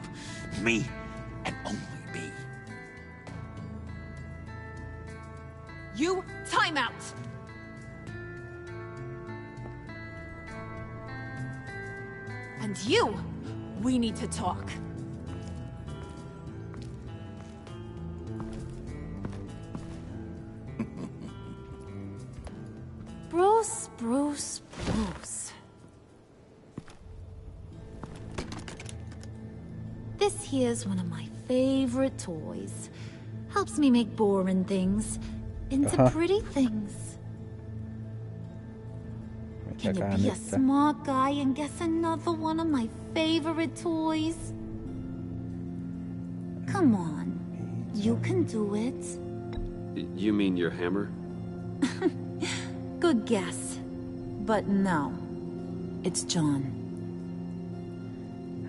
Me and only me. You, time out! And you! We need to talk. Bruce. This here's one of my favorite toys. Helps me make boring things into pretty things. Can you be a smart guy and guess another one of my favorite toys? Come on. You can do it. You mean your hammer? Good guess. But no. It's John.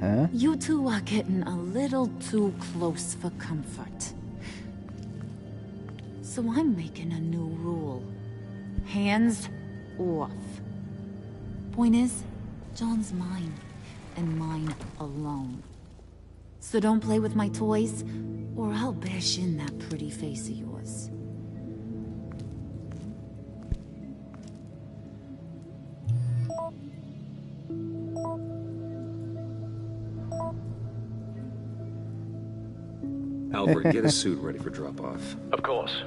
Huh? You two are getting a little too close for comfort. So I'm making a new rule. Hands off. Point is, John's mine, and mine alone. So don't play with my toys, or I'll bash in that pretty face of yours. Albert, get a suit ready for drop-off. Of course.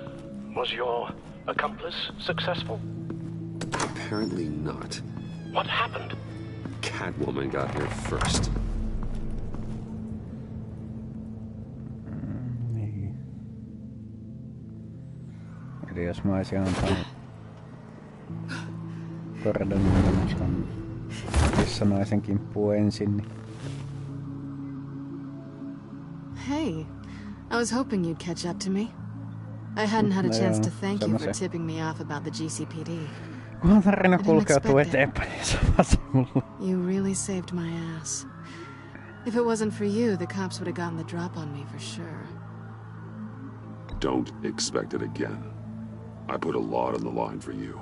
Was your accomplice successful? Apparently not. What happened? Catwoman got here first. Niin. Eli jos mä olisin antanut Gordonin kissanaisen kimppuun ensin, niin... Hey, I was hoping you'd catch up to me. I hadn't had a chance to thank you for tipping me off about the GCPD. Kunhan tarina kulkeutuu eteenpäin, niin se mulla. You really saved my ass. If it wasn't for you, the cops would have gotten the drop on me for sure. Don't expect it again. I put a lot on the line for you.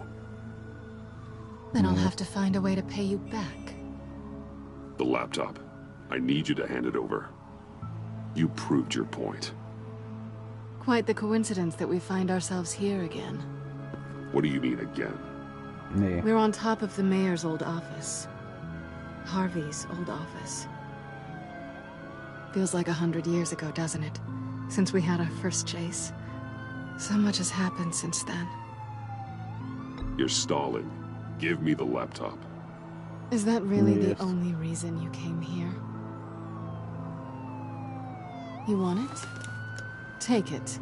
Then I'll have to find a way to pay you back. The laptop. I need you to hand it over. You proved your point. Quite the coincidence that we find ourselves here again. What do you mean again? Nee. We're on top of the mayor's old office. Harvey's old office. Feels like 100 years ago, doesn't it? Since we had our first chase. So much has happened since then. You're stalling. Give me the laptop. Is that really the only reason you came here? You want it? Take it.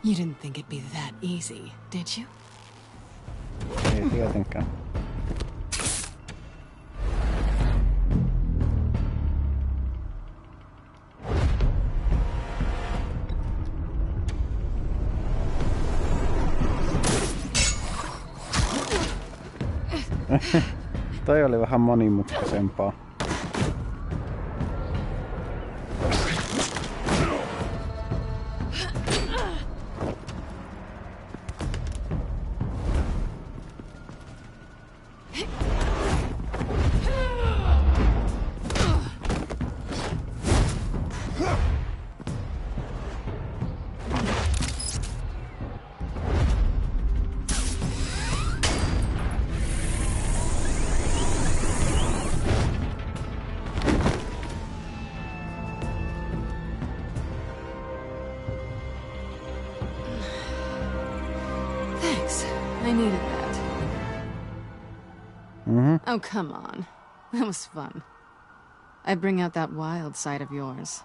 You didn't think it'd be that easy, did you? Ei tietenkään. Toi oli vähän monimutkaisempaa. I needed that. Oh, come on. That was fun. I bring out that wild side of yours.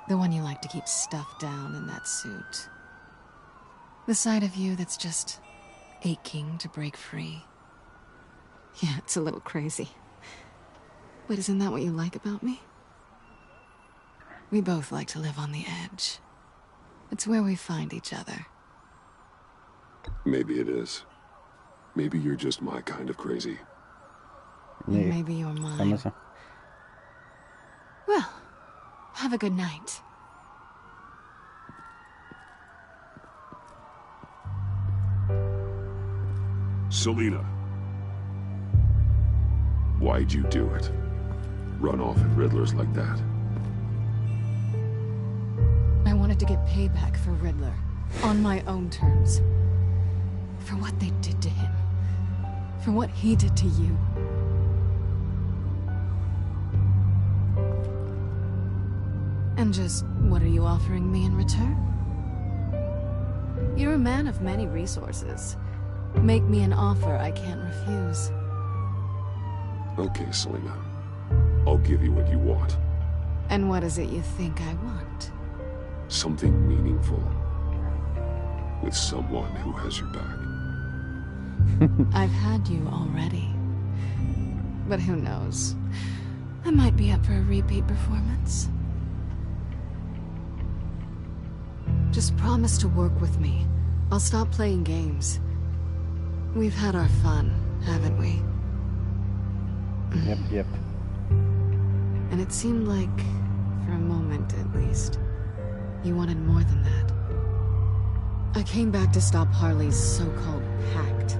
The one you like to keep stuffed down in that suit. The side of you that's just aching to break free. Yeah, it's a little crazy. But isn't that what you like about me? We both like to live on the edge. It's where we find each other. Maybe it is. Maybe you're just my kind of crazy. Niin. Maybe you're mine. Well, have a good night. Selina. Why'd you do it? Run off at Riddler's like that? I wanted to get payback for Riddler. On my own terms. For what they did to him. For what he did to you. And just what are you offering me in return? You're a man of many resources. Make me an offer I can't refuse. Okay, Selena. I'll give you what you want. And what is it you think I want? Something meaningful. With someone who has your back. I've had you already. But who knows? I might be up for a repeat performance. Just promise to work with me. I'll stop playing games. We've had our fun, haven't we? Yep. And it seemed like, for a moment at least, you wanted more than that. I came back to stop Harley's so-called pact.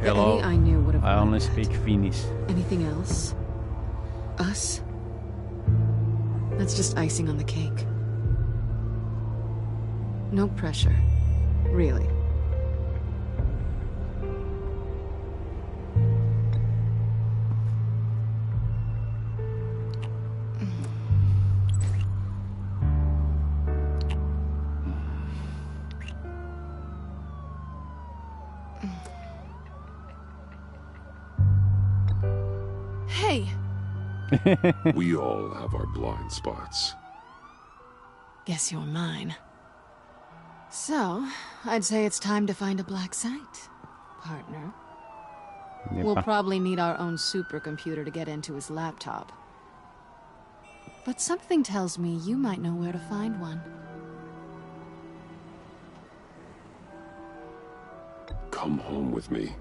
Hello, the Eddie I knew would have I only speak Finnish. Anything else? Us? That's just icing on the cake. No pressure. Really. Hey! We all have our blind spots. Guess you're mine. So, I'd say it's time to find a black site, partner. We'll probably need our own supercomputer to get into his laptop. But something tells me you might know where to find one. Come home with me.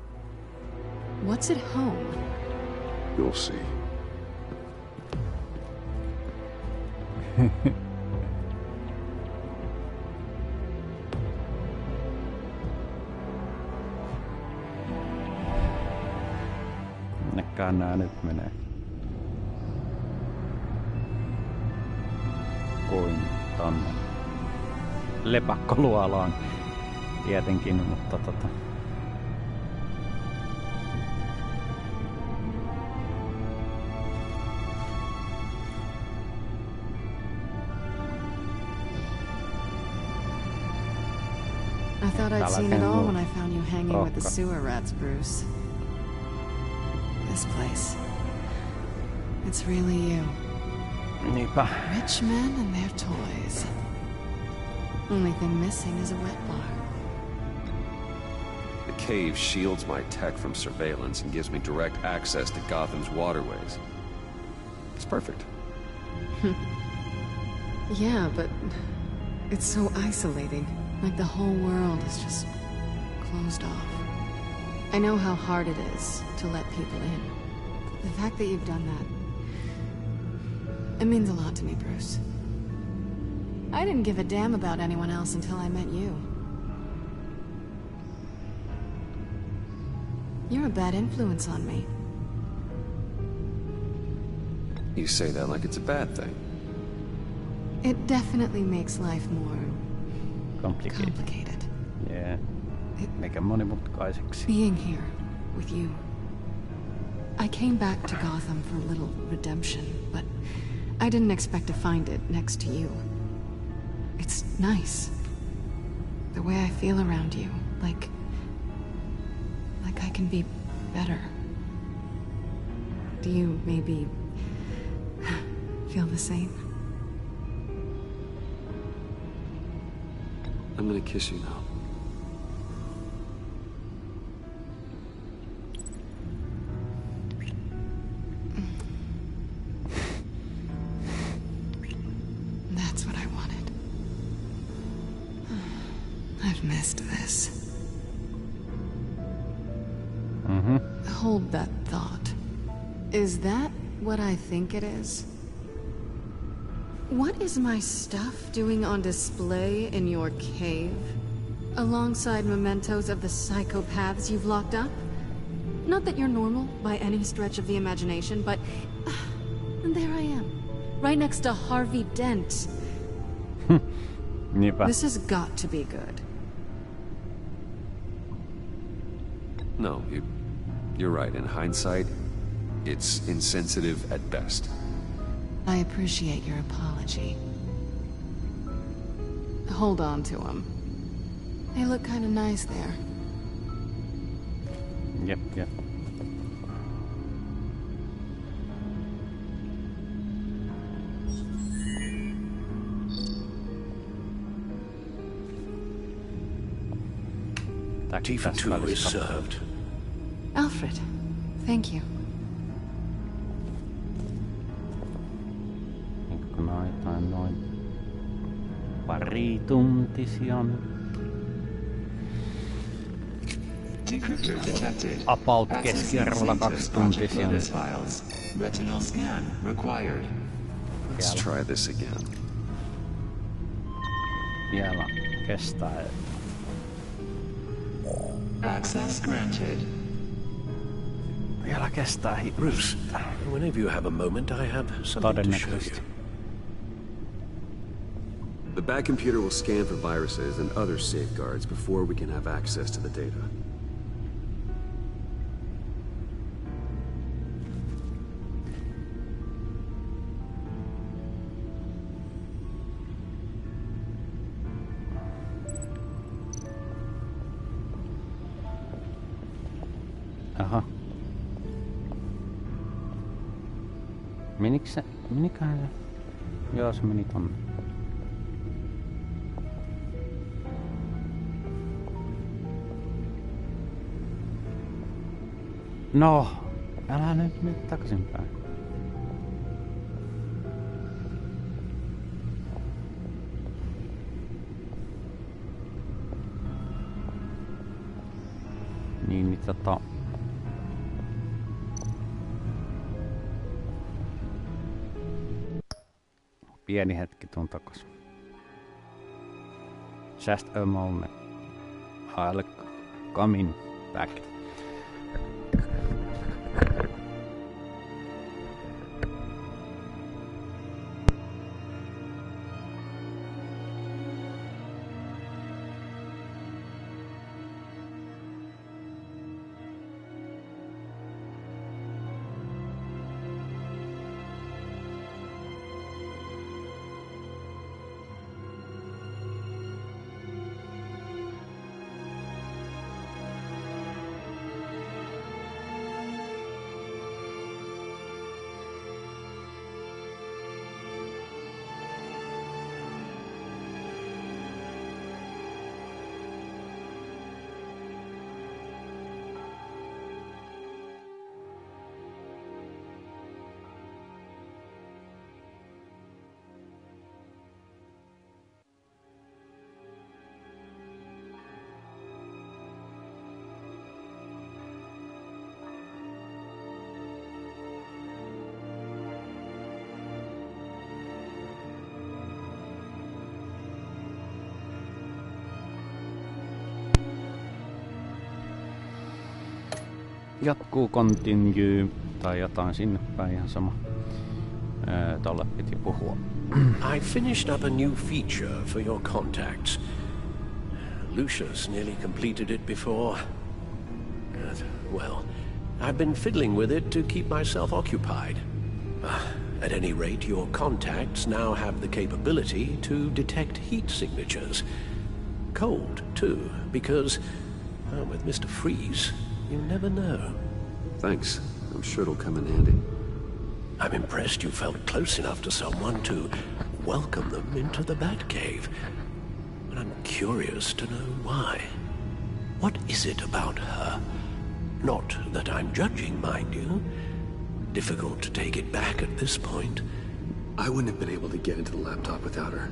What's at home? You'll see. Minnekähän nää nyt menee? Kuin tonne lepakkoluolaan tietenkin, mutta I thought I'd seen it all when I found you hanging with the sewer rats, Bruce. This place. It's really you. Niinpä. Rich men and their toys. Only thing missing is a wet bar. The cave shields my tech from surveillance and gives me direct access to Gotham's waterways. It's perfect. Yeah, but it's so isolating. Like the whole world is just closed off. I know how hard it is to let people in. The fact that you've done that, it means a lot to me, Bruce. I didn't give a damn about anyone else until I met you. You're a bad influence on me. You say that like it's a bad thing. It definitely makes life more complicated. Yeah. Mikä monimutkaiseksi. Being here with you. I came back to Gotham for a little redemption, but I didn't expect to find it next to you. It's nice. The way I feel around you, like I can be better. Do you maybe feel the same? I'm gonna kiss you now. That's what I wanted. I've missed this. Hold that thought. Is that what I think it is? What is my stuff doing on display in your cave? Alongside mementos of the psychopaths you've locked up? Not that you're normal by any stretch of the imagination, but... and there I am. Right next to Harvey Dent. This has got to be good. No, You're right, in hindsight, it's insensitive at best. I appreciate your apology. Hold on to them. They look kind of nice there. Jep. Tifa 2 is served. Alfred, thank you. Noin parituntisia. About keskiarvolla 2 tuntisia. Retinal scan required. Let's try this again. Vielä kestää. Access granted. Vielä kestää Bruce, whenever you have a moment, I have something to show you. The back computer will scan for viruses and other safeguards before we can have access to the data. Aha. Meniköhän se? Joo, se meni tonne. No, älä nyt takaisinpäin. Niin pieni hetki tuon takas. Just a moment. I'll coming back. Jatkuu continue tai jotain sinne päin, ihan sama. Tolle piti puhua. I finished up a new feature for your contacts. Lucius nearly completed it before. Well, I've been fiddling with it to keep myself occupied. At any rate, your contacts now have the capability to detect heat signatures. Cold, too, because with Mr. Freeze, you never know. Thanks. I'm sure it'll come in handy. I'm impressed you felt close enough to someone to welcome them into the Batcave. But I'm curious to know why. What is it about her? Not that I'm judging, mind you. Difficult to take it back at this point. I wouldn't have been able to get into the laptop without her.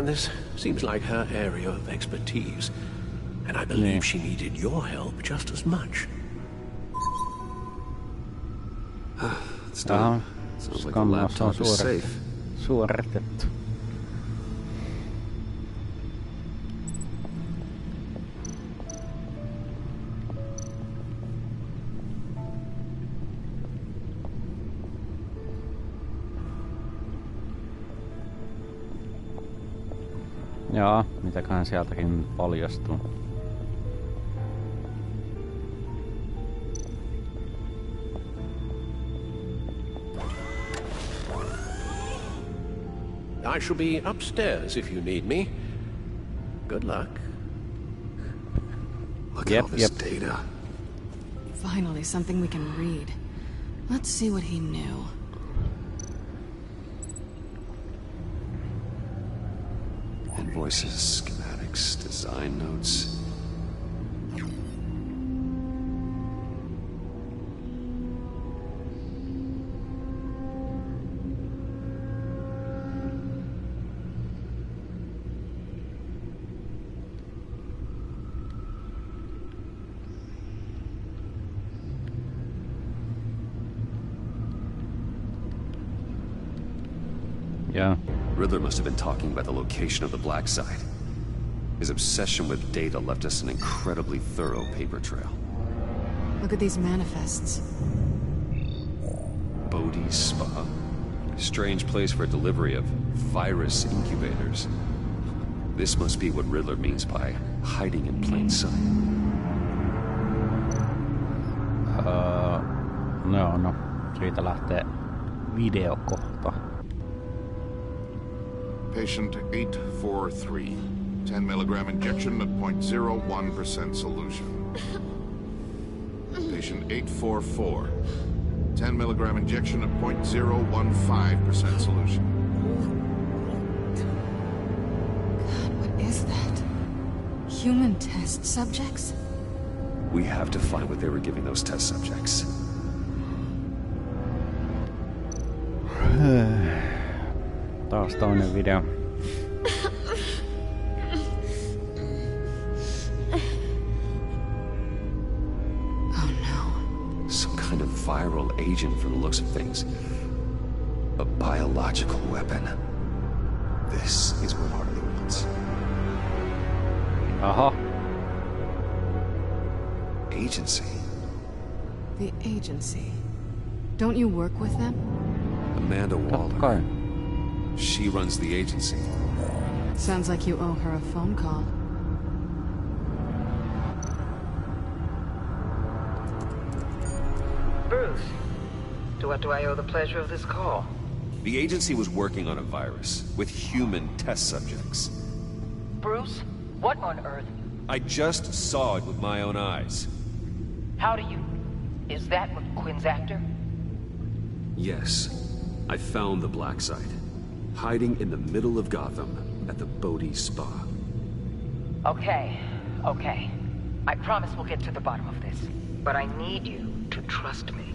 This seems like her area of expertise. And I believe she needed your help just as much. It's done. Sounds like the laptop is safe. Suoritettu. Joo, mitäköhän sieltäkin paljastuu. I shall be upstairs if you need me. Good luck. Look at all this data. Finally, something we can read. Let's see what he knew. Invoices, schematics, design notes. Yeah. Riddler must have been talking about the location of the Black Site. His obsession with data left us an incredibly thorough paper trail. Look at these manifests. Bodhi's Spa. Strange place for delivery of virus incubators. This must be what Riddler means by hiding in plain sight. No. Siitä lähtee videokohta. Patient 843. 10 milligram injection at 0.01% solution. Patient 844. 10 milligram injection at 0.015% solution. God, what is that? Human test subjects? We have to find what they were giving those test subjects. Taas toinen video. Oh no. Some kind of viral agent from the looks of things. A biological weapon. This is what Harley wants. Agency. The agency. Don't you work with them? Amanda Waller. She runs the agency. Sounds like you owe her a phone call. Bruce, to what do I owe the pleasure of this call? The agency was working on a virus with human test subjects. Bruce, what on earth? I just saw it with my own eyes. How do you... Is that what Quinn's after? Yes. I found the Black Site. Hiding in the middle of Gotham at the Bodhi Spa. Okay. I promise we'll get to the bottom of this. But I need you to trust me.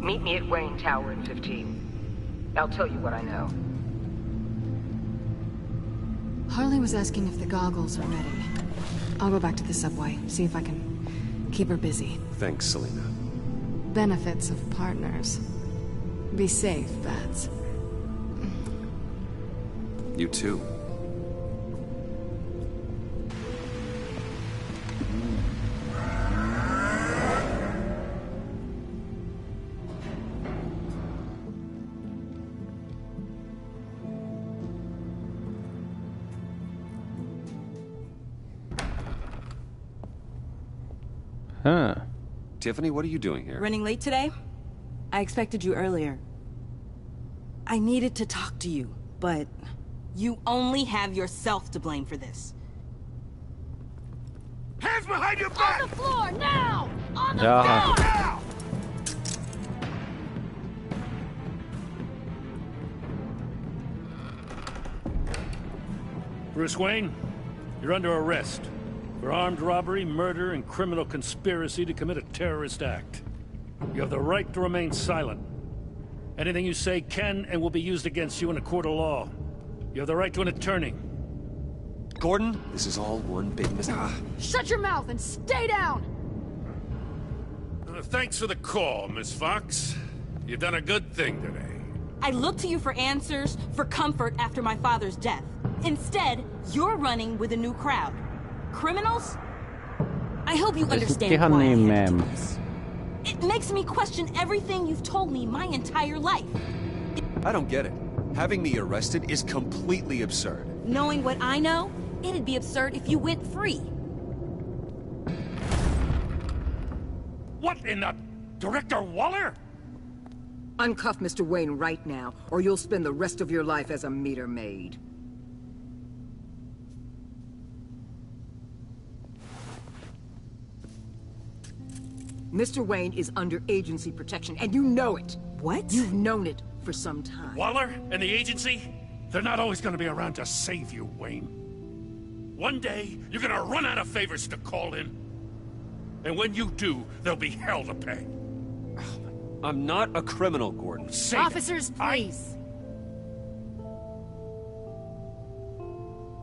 Meet me at Wayne Tower in 15. I'll tell you what I know. Harley was asking if the goggles are ready. I'll go back to the subway, see if I can keep her busy. Thanks, Selina. Benefits of partners. Be safe, Bats. You too. Huh. Tiffany, what are you doing here? Running late today? I expected you earlier. I needed to talk to you, but you only have yourself to blame for this. Hands behind your back! On the floor, now! On the Jaha. floor! Now! Bruce Wayne, you're under arrest for armed robbery, murder, and criminal conspiracy to commit a terrorist act. You have the right to remain silent. Anything you say can and will be used against you in a court of law. You have the right to an attorney. Gordon, this is all one big Shut your mouth and stay down! Thanks for the call, Miss Fox. You've done a good thing today. I looked to you for answers, for comfort after my father's death. Instead, you're running with a new crowd. Criminals? I hope you understand ihan why I niin had to do meem. this. It makes me question everything you've told me my entire life. I don't get it. Having me arrested is completely absurd. Knowing what I know, it'd be absurd if you went free. What in the... Director Waller? Uncuff Mr. Wayne right now, or you'll spend the rest of your life as a meter maid. Mr. Wayne is under agency protection, and you know it. What? You've known it for some time. Waller and the agency? They're not always gonna be around to save you, Wayne. One day, you're gonna run out of favors to call in. And when you do, there'll be hell to pay. I'm not a criminal, Gordon. Say Officers, please.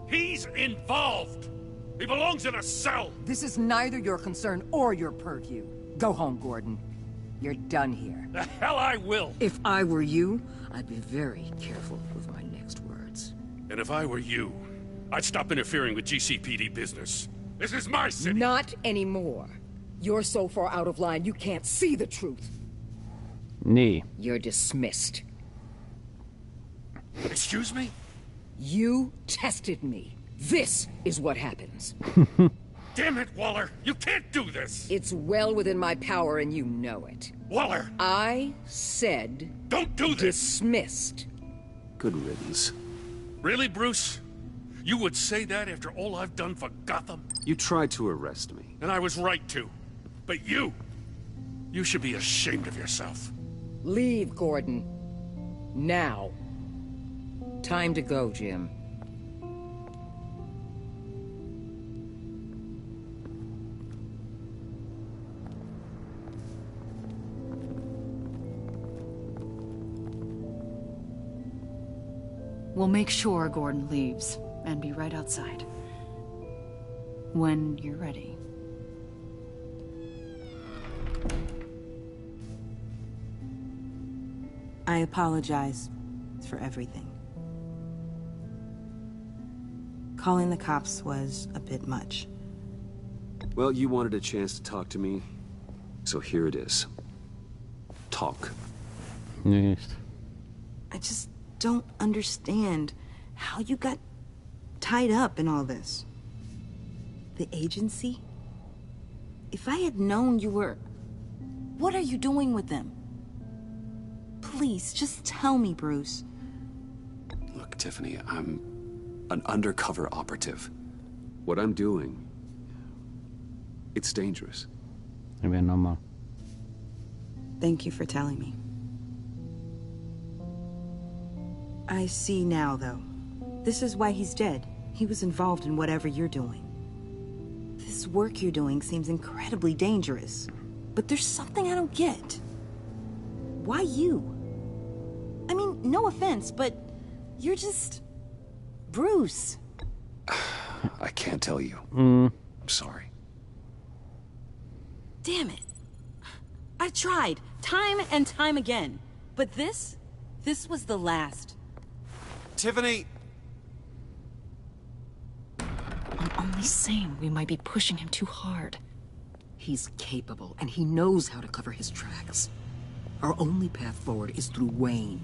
He's involved. He belongs in a cell. This is neither your concern or your purview. Go home, Gordon. You're done here. The hell I will. If I were you, I'd be very careful with my next words. And if I were you, I'd stop interfering with GCPD business. This is my city. Not anymore. You're so far out of line, you can't see the truth. Niin. You're dismissed. Excuse me? You tested me. This is what happens. Damn it, Waller! You can't do this! It's well within my power and you know it. Waller! I said... Don't do this! Dismissed. Good riddance. Really, Bruce? You would say that after all I've done for Gotham? You tried to arrest me. And I was right to. But you should be ashamed of yourself. Leave, Gordon. Now. Time to go, Jim. We'll make sure Gordon leaves, and be right outside. When you're ready. I apologize for everything. Calling the cops was a bit much. Well, you wanted a chance to talk to me, so here it is. Talk. Just. I just don't understand how you got tied up in all this. The agency? If I had known you were... What are you doing with them? Please, just tell me, Bruce. Look, Tiffany, I'm an undercover operative. What I'm doing, it's dangerous. Nimenomaan. Thank you for telling me. I see now, though. This is why he's dead. He was involved in whatever you're doing. This work you're doing seems incredibly dangerous. But there's something I don't get. Why you? I mean, no offense, but you're just... Bruce. I can't tell you. Mm. I'm sorry. Damn it. I tried, time and time again. But this was the last. Tiffany! I'm only saying we might be pushing him too hard. He's capable, and he knows how to cover his tracks. Our only path forward is through Wayne.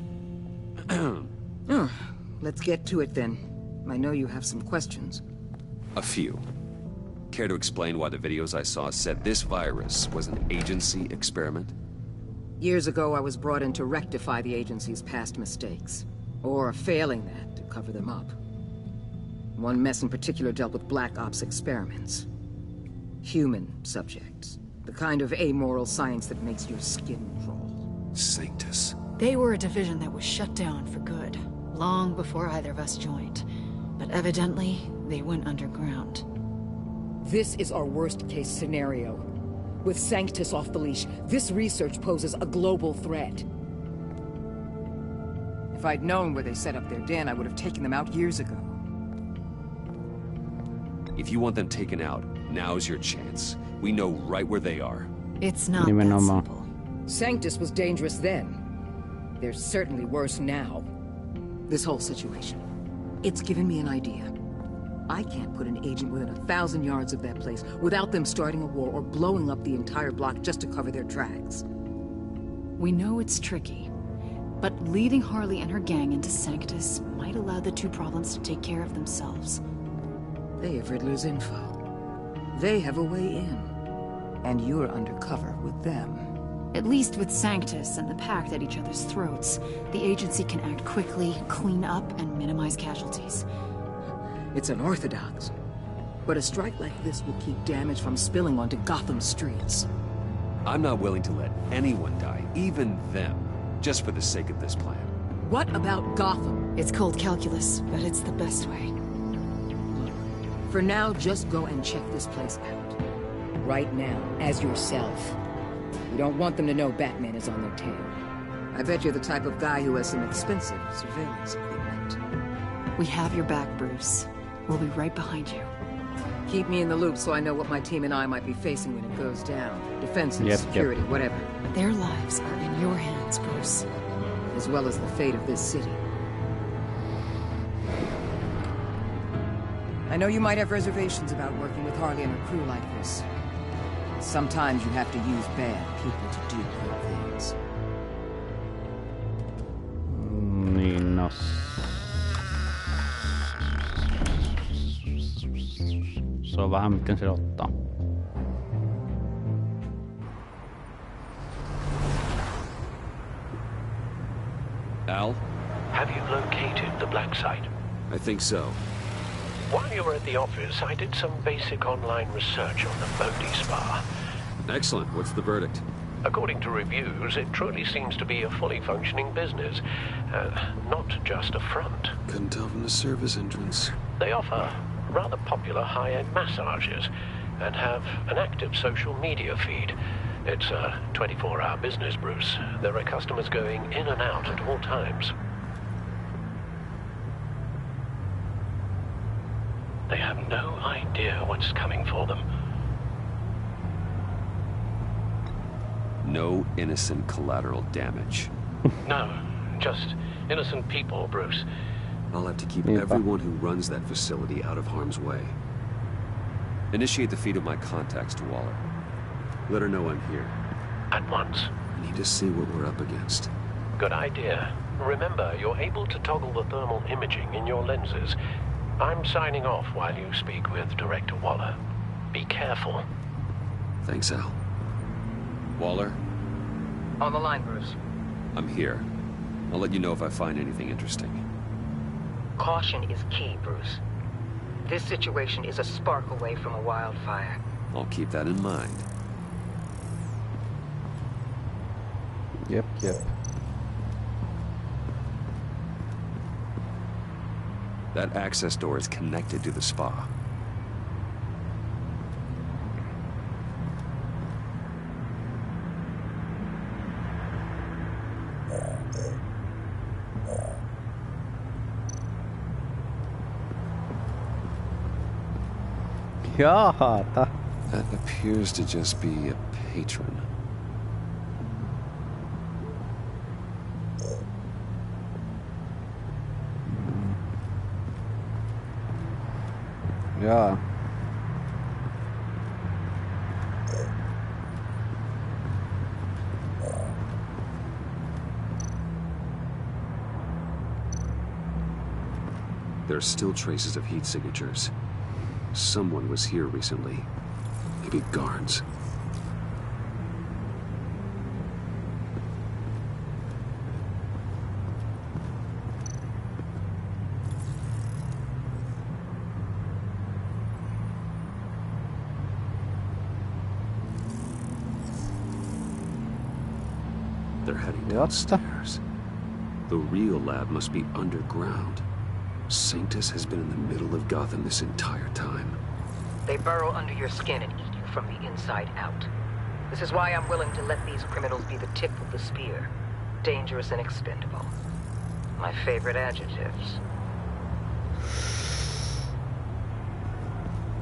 Let's get to it then. I know you have some questions. A few. Care to explain why the videos I saw said this virus was an agency experiment? Years ago, I was brought in to rectify the agency's past mistakes. Or, failing that, to cover them up. One mess in particular dealt with Black Ops experiments. Human subjects. The kind of amoral science that makes your skin crawl. Sanctus. They were a division that was shut down for good, long before either of us joined. But evidently, they went underground. This is our worst-case scenario. With Sanctus off the leash, this research poses a global threat. If I'd known where they set up their den, I would have taken them out years ago. If you want them taken out, now's your chance. We know right where they are. It's not that simple. Sanctus was dangerous then. They're certainly worse now. This whole situation, it's given me an idea. I can't put an agent within 1,000 yards of that place without them starting a war or blowing up the entire block just to cover their tracks. We know it's tricky, but leading Harley and her gang into Sanctus might allow the two problems to take care of themselves. They have Riddler's info. They have a way in. And you're undercover with them. At least with Sanctus and the Pact at each other's throats, the agency can act quickly, clean up, and minimize casualties. It's unorthodox, but a strike like this will keep damage from spilling onto Gotham streets. I'm not willing to let anyone die, even them, just for the sake of this plan. What about Gotham? It's cold calculus, but it's the best way. For now, just go and check this place out. Right now, as yourself. We don't want them to know Batman is on their tail. I bet you're the type of guy who has some expensive surveillance equipment. We have your back, Bruce. We'll be right behind you. Keep me in the loop so I know what my team and I might be facing when it goes down. Defenses, Yep. security, whatever. Their lives are in your hands, Bruce. As well as the fate of this city. I know you might have reservations about working with Harley and her crew like this. Sometimes you have to use bad people to do good things. Niin no. Se on vähän miten se ottaa. Al? Have you located the black site? I think so. While you were at the office, I did some basic online research on the Bodhi Spa. Excellent. What's the verdict? According to reviews, it truly seems to be a fully functioning business, not just a front. Couldn't tell from the service entrance. They offer rather popular high-end massages and have an active social media feed. It's a 24-hour business, Bruce. There are customers going in and out at all times. They have no idea what's coming for them. No innocent collateral damage. No, just innocent people, Bruce. I'll have to keep everyone who runs that facility out of harm's way. Initiate the feed of my contacts to Waller. Let her know I'm here. At once. I need to see what we're up against. Good idea. Remember, you're able to toggle the thermal imaging in your lenses. I'm signing off while you speak with Director Waller. Be careful. Thanks, Al. Waller? On the line, Bruce. I'm here. I'll let you know if I find anything interesting. Caution is key, Bruce. This situation is a spark away from a wildfire. I'll keep that in mind. Yep. That access door is connected to the spa. Jaha, That appears to just be a patron. Jaa. There are still traces of heat signatures. Someone was here recently. Maybe guards. They're heading downstairs. The real lab must be underground. Sanctus has been in the middle of Gotham this entire time. They burrow under your skin and eat you from the inside out. This is why I'm willing to let these criminals be the tip of the spear. Dangerous and expendable. My favorite adjectives.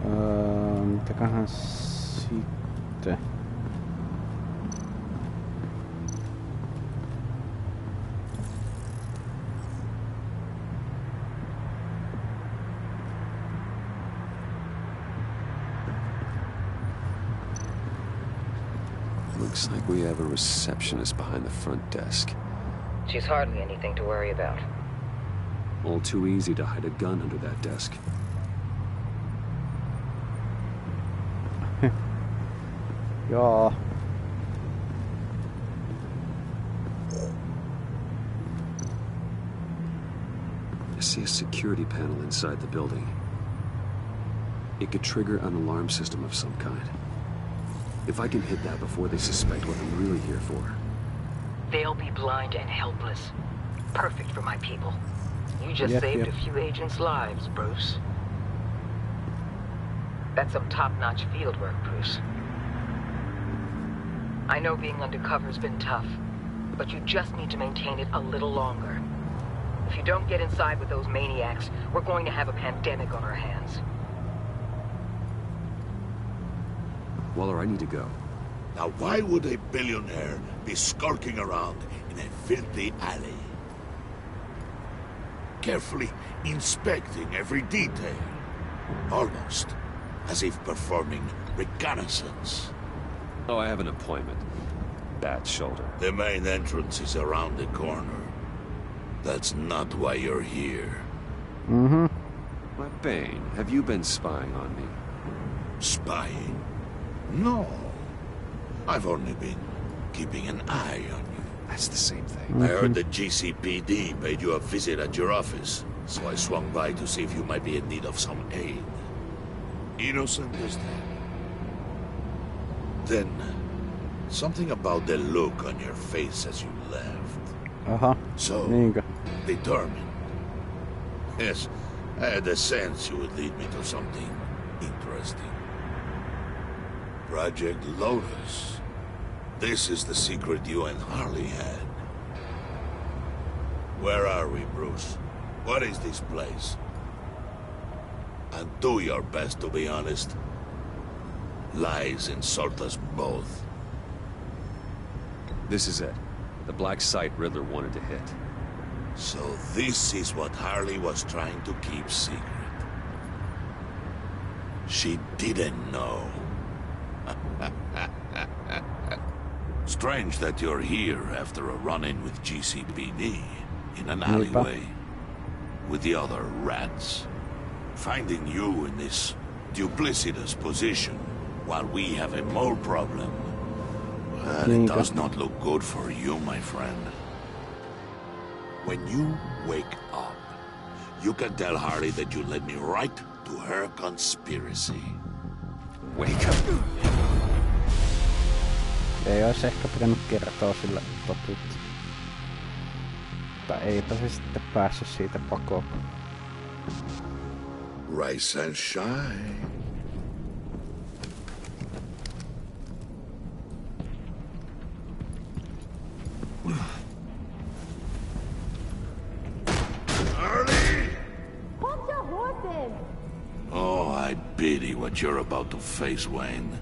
Mitäköhän sitten? Looks like we have a receptionist behind the front desk. She's hardly anything to worry about. All too easy to hide a gun under that desk. Joo. I see a security panel inside the building. It could trigger an alarm system of some kind. If I can hit that before they suspect what I'm really here for. They'll be blind and helpless. Perfect for my people. You just saved a few agents' lives, Bruce. That's some top-notch fieldwork, Bruce. I know being undercover's been tough, but you just need to maintain it a little longer. If you don't get inside with those maniacs, we're going to have a pandemic on our hands. Waller, I need to go. Now why would a billionaire be skulking around in a filthy alley? Carefully inspecting every detail. Almost as if performing reconnaissance. Oh, I have an appointment. Bad shoulder. The main entrance is around the corner. That's not why you're here. Mm-hmm. Why, Bane, have you been spying on me? Spying? No. I've only been keeping an eye on you. That's the same thing. I heard the GCPD paid you a visit at your office, so I swung by to see if you might be in need of some aid. Innocent as that. Then, something about the look on your face as you left. So, determined. Yes, I had a sense you would lead me to something interesting. Project Lotus. This is the secret you and Harley had. Where are we, Bruce? What is this place? And do your best to be honest. Lies insult us both. This is it. The black site Riddler wanted to hit. So this is what Harley was trying to keep secret. She didn't know. Strange that you're here after a run-in with GCPD in an alleyway with the other rats. Finding you in this duplicitous position while we have a mole problem. Well, it does not look good for you, my friend. When you wake up, you can tell Harley that you led me right to her conspiracy. Wake up. Ei olisi ehkä pitänyt kertoa sille totuutta. Mutta eipä se sitten päässyt siitä pakoon. Rise and shine. Oh, I pity what you're about to face, Wayne.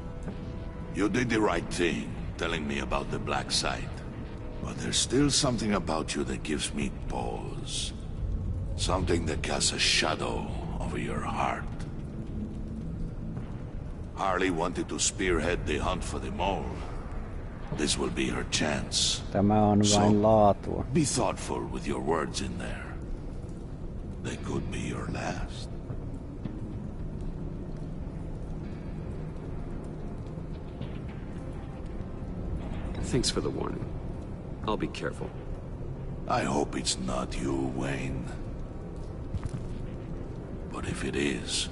You did the right thing, telling me about the black site. But there's still something about you that gives me pause. Something that casts a shadow over your heart. Harley wanted to spearhead the hunt for the mole. This will be her chance. Tämä on vain laatua. Be thoughtful with your words in there. They could be your last. Thanks for the warning. I'll be careful. I hope it's not you, Wayne. But if it is,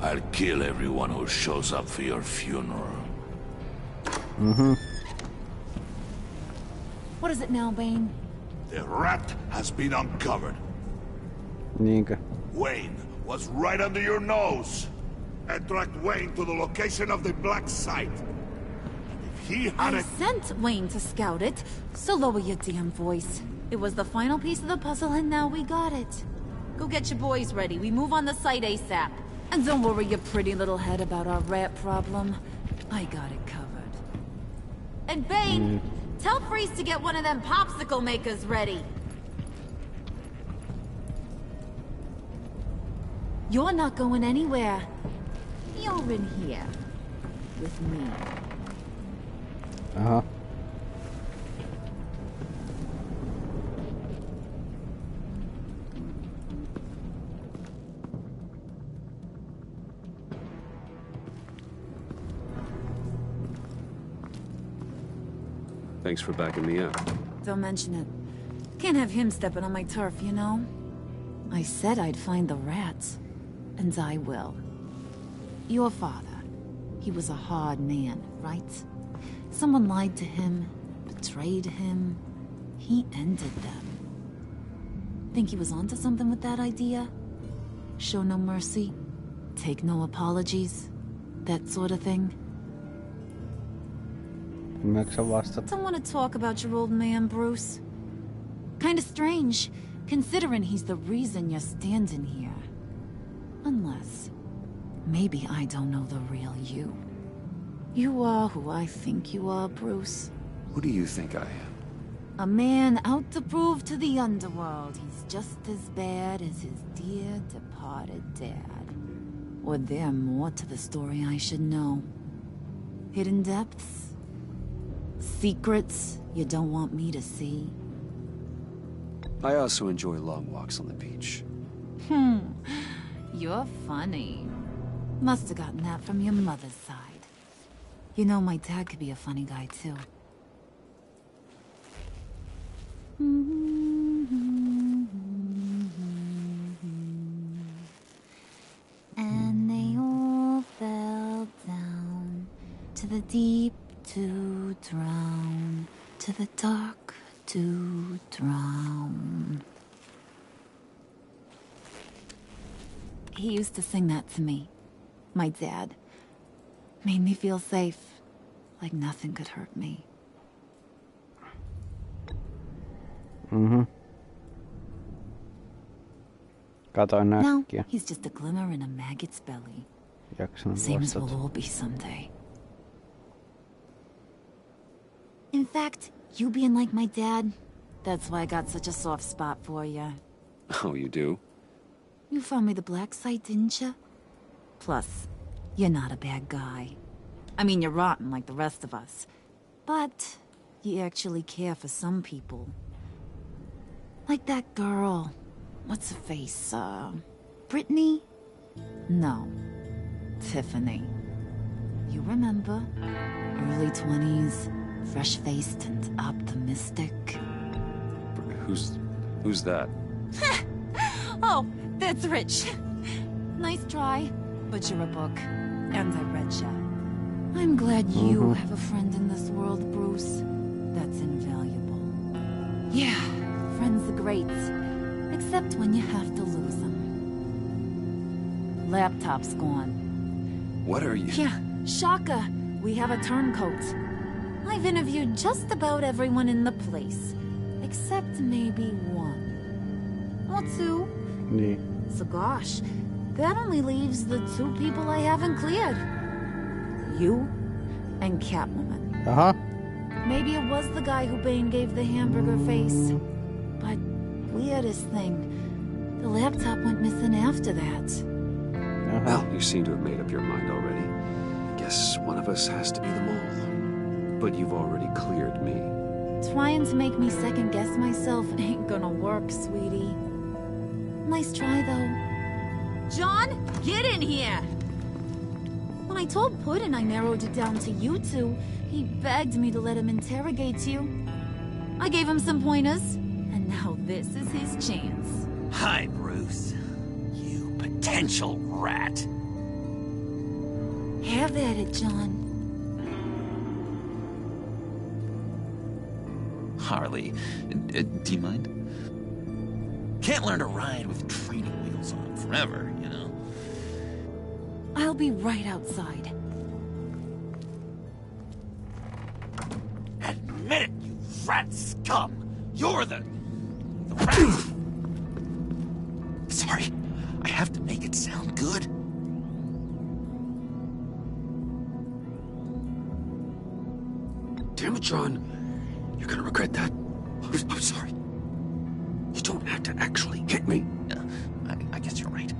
I'll kill everyone who shows up for your funeral. Mm-hmm. What is it now, Bane? The rat has been uncovered. Niinkö? Wayne was right under your nose. And tracked Wayne to the location of the black site. I sent Wayne to scout it, so lower your damn voice. It was the final piece of the puzzle, and now we got it. Go get your boys ready. We move on the site ASAP. And don't worry your pretty little head about our rat problem. I got it covered. And Bane, tell Freeze to get one of them popsicle makers ready. You're not going anywhere. You're in here. With me. Aha. Thanks for backing me up. Don't mention it. Can't have him stepping on my turf, you know? I said I'd find the rats, and I will. Your father, he was a hard man, right? Someone lied to him, betrayed him. He ended them. Think he was onto something with that idea? Show no mercy, take no apologies, that sort of thing? Don't want to talk about your old man, Bruce. Kinda strange, considering he's the reason you're standing here. Unless, maybe I don't know the real you. You are who I think you are, Bruce. Who do you think I am? A man out to prove to the underworld he's just as bad as his dear departed dad. Or there more to the story I should know. Hidden depths? Secrets you don't want me to see? I also enjoy long walks on the beach. You're funny. Must have gotten that from your mother's side. You know, my dad could be a funny guy, too. And they all fell down to the deep to drown, to the dark to drown. He used to sing that to me, my dad. Made me feel safe, like nothing could hurt me. Katoin Now, äkkiä. he's just a glimmer in a maggot's belly. Jaksanut Same as vastata. we'll all be someday. In fact, you being like my dad, that's why I got such a soft spot for you. Oh, you do? You found me the black site, didn't you? Plus, you're not a bad guy. I mean, you're rotten like the rest of us. But you actually care for some people. Like that girl. What's her face? Brittany? No. Tiffany. You remember? Early 20s, fresh-faced and optimistic. Who's that? Oh, that's Rich. Nice try, but you're a book, and I read ya. I'm glad you have a friend in this world, Bruce. That's invaluable. Yeah, friends are great, except when you have to lose them. Laptop's gone. What are you? Yeah, Shaka, we have a turncoat. I've interviewed just about everyone in the place, except maybe one. Or two. Niin. So gosh, that only leaves the two people I haven't cleared. You and Catwoman. Maybe it was the guy who Bane gave the hamburger face. But weirdest thing, the laptop went missing after that. Well, you seem to have made up your mind already. Guess one of us has to be the mole. But you've already cleared me. Trying to make me second guess myself ain't gonna work, sweetie. Nice try, though. John, get in here! When I told Puddin' I narrowed it down to you two, he begged me to let him interrogate you. I gave him some pointers, and now this is his chance. Hi, Bruce. You potential rat. Have at it, John. Harley, do you mind? Can't learn to ride with training wheels on forever, you know? I'll be right outside. Admit it, you rat scum! You're the rat! Sorry, I have to make it sound good. Damn it, John. You're gonna regret that. I'm sorry. You don't have to actually hit me. I guess you're right.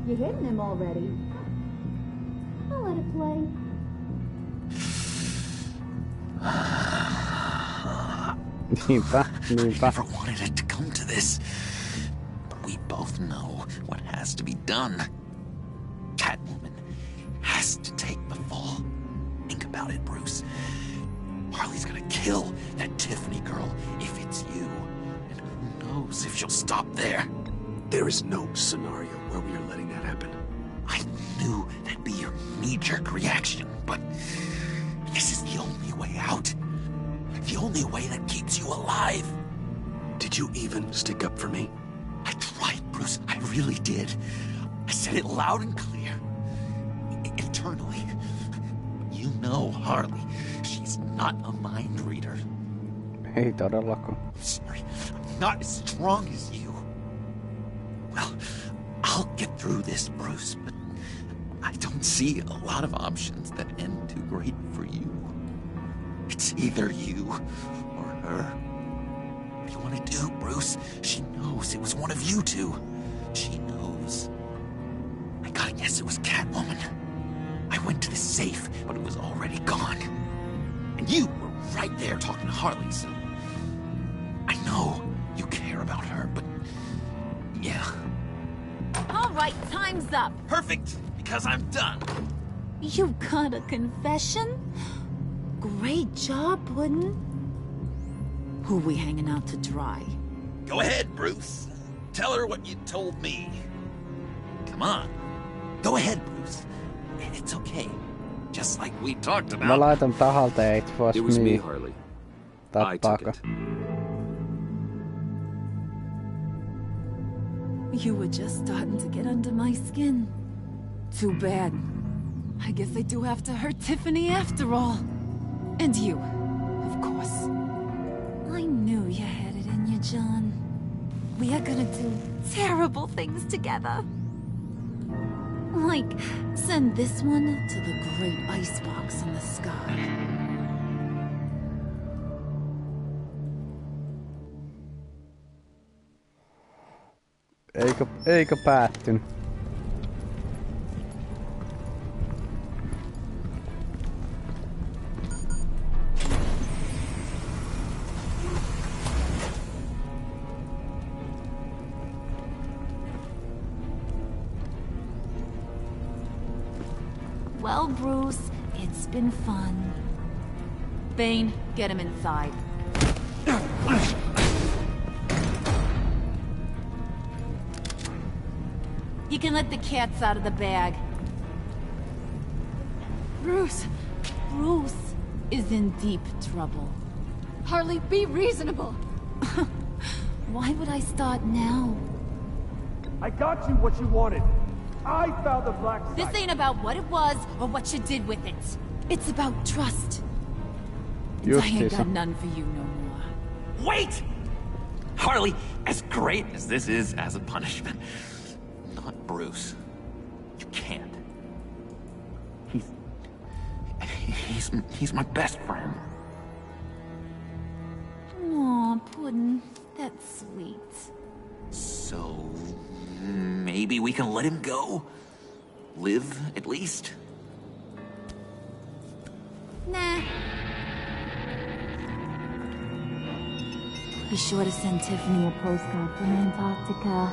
You're hitting him already. I'll let it play. Niinpä. I never wanted it to come to this. But we both know what has to be done. Catwoman has to take the fall. Think about it, Bruce. Harley's gonna kill that Tiffany girl if it's you. And who knows if she'll stop there. There is no scenario where we are letting that happen. I knew that'd be your knee-jerk reaction, but this is the only way out. The only way that keeps you alive. Did you even stick up for me? I tried, Bruce. I really did. I said it loud and clear. Internally. You know Harley. She's not a mind reader. Ei todellakaan. Sorry, I'm not as strong as you. Well, I'll get through this, Bruce, but I don't see a lot of options that end too great for you. It's either you or her. What do you want to do, Bruce? She knows it was one of you two. She knows. I gotta guess it was Catwoman. I went to the safe, but it was already gone. And you were right there talking to Harley, so... I know you care about her, but... yeah. All right, time's up. Perfect, because I'm done. You got a confession? Great job, Puddin'. Who we hanging out to dry? Go ahead, Bruce. Tell her what you told me. Come on. Go ahead, Bruce. It's okay. Just like we talked about. Mä laitan tahalta ja it was me, Harley. Tappaako? You were just starting to get under my skin. Too bad. I guess I do have to hurt Tiffany after all. And you, of course. I knew you had it in you, John. We are gonna do terrible things together. Like, send this one to the great icebox in the sky. Eikö päättynyt? Well, Bruce, it's been fun. Bane, get him inside. You can let the cats out of the bag. Bruce is in deep trouble. Harley, be reasonable. Why would I start now? I got you what you wanted. I found the black site. This ain't about what it was or what you did with it. It's about trust. And I ain't got none for you no more. Wait! Harley, as great as this is as a punishment, not Bruce. You can't. He's my best friend. Aw, Puddin', that's sweet. So, maybe we can let him go? Live, at least? Nah. Be sure to send Tiffany a postcard from Antarctica.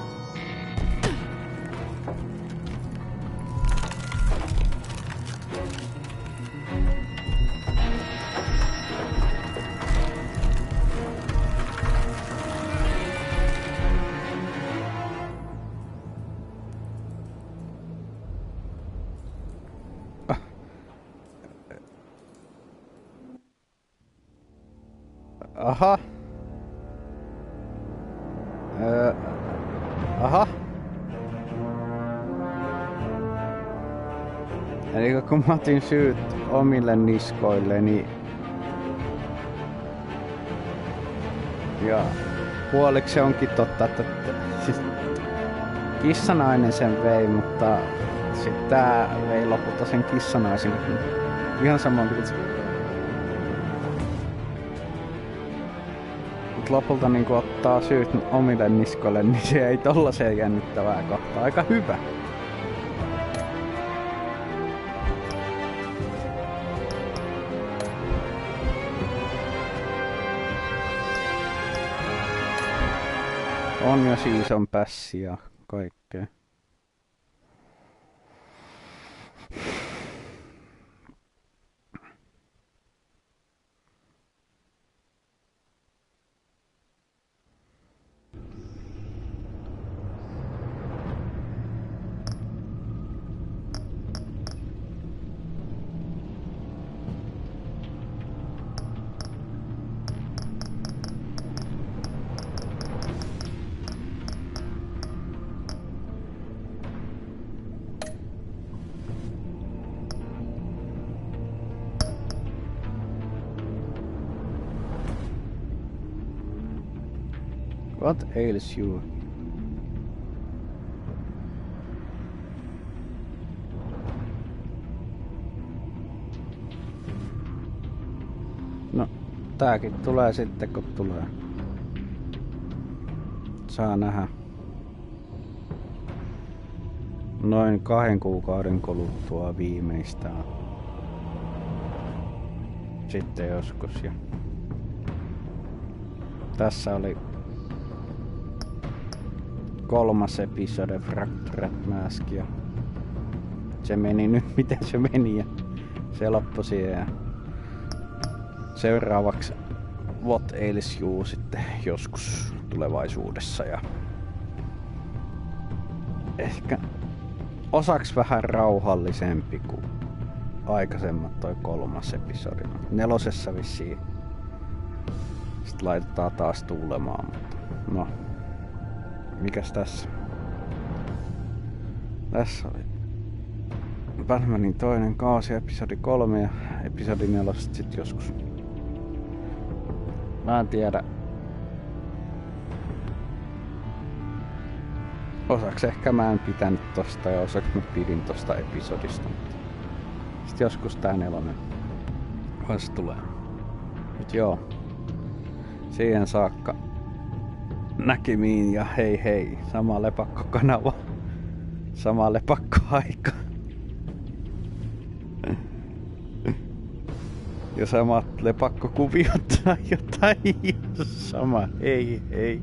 Aha. Aha. Eli kun mä otin syyt omille niskoilleni ja puoliksi se onkin totta, että siis kissanainen sen vei, mutta sitten tää vei lopulta sen kissanaisen ihan saman pitäisi. Mut lopulta niinku ottaa syyt omille niskoille, niin se ei tollaseen jännittävää kohtaa. Aika hyvä. On jo season passi ja kaikkea. What ails you? No, tääkin tulee sitten kun tulee. Saa nähdä. Noin 2 kuukauden kuluttua viimeistään. Sitten joskus. Ja tässä oli 3. episode Fractured Mask ja se meni nyt miten se meni ja se loppui siihen. Seuraavaksi What Ails You sitten joskus tulevaisuudessa ja ehkä osaks vähän rauhallisempi kuin aikaisemmat toi 3. episodi. 4. vissiin sit laitetaan taas tuulemaan, mutta no mikäs tässä? Tässä oli Batmanin toinen kausi, episodi 3 ja episodi 4 sit joskus. Mä en tiedä. Osaks ehkä mä en pitänyt tosta ja osaks mä pidin tosta episodista. Sitten joskus tää 4 vasta tulee. Mut joo. Siihen saakka näkemiin ja hei hei. Sama lepakkokanava. Sama lepakkoaika. Ja samat lepakkokuviot tai jotain. Sama hei hei.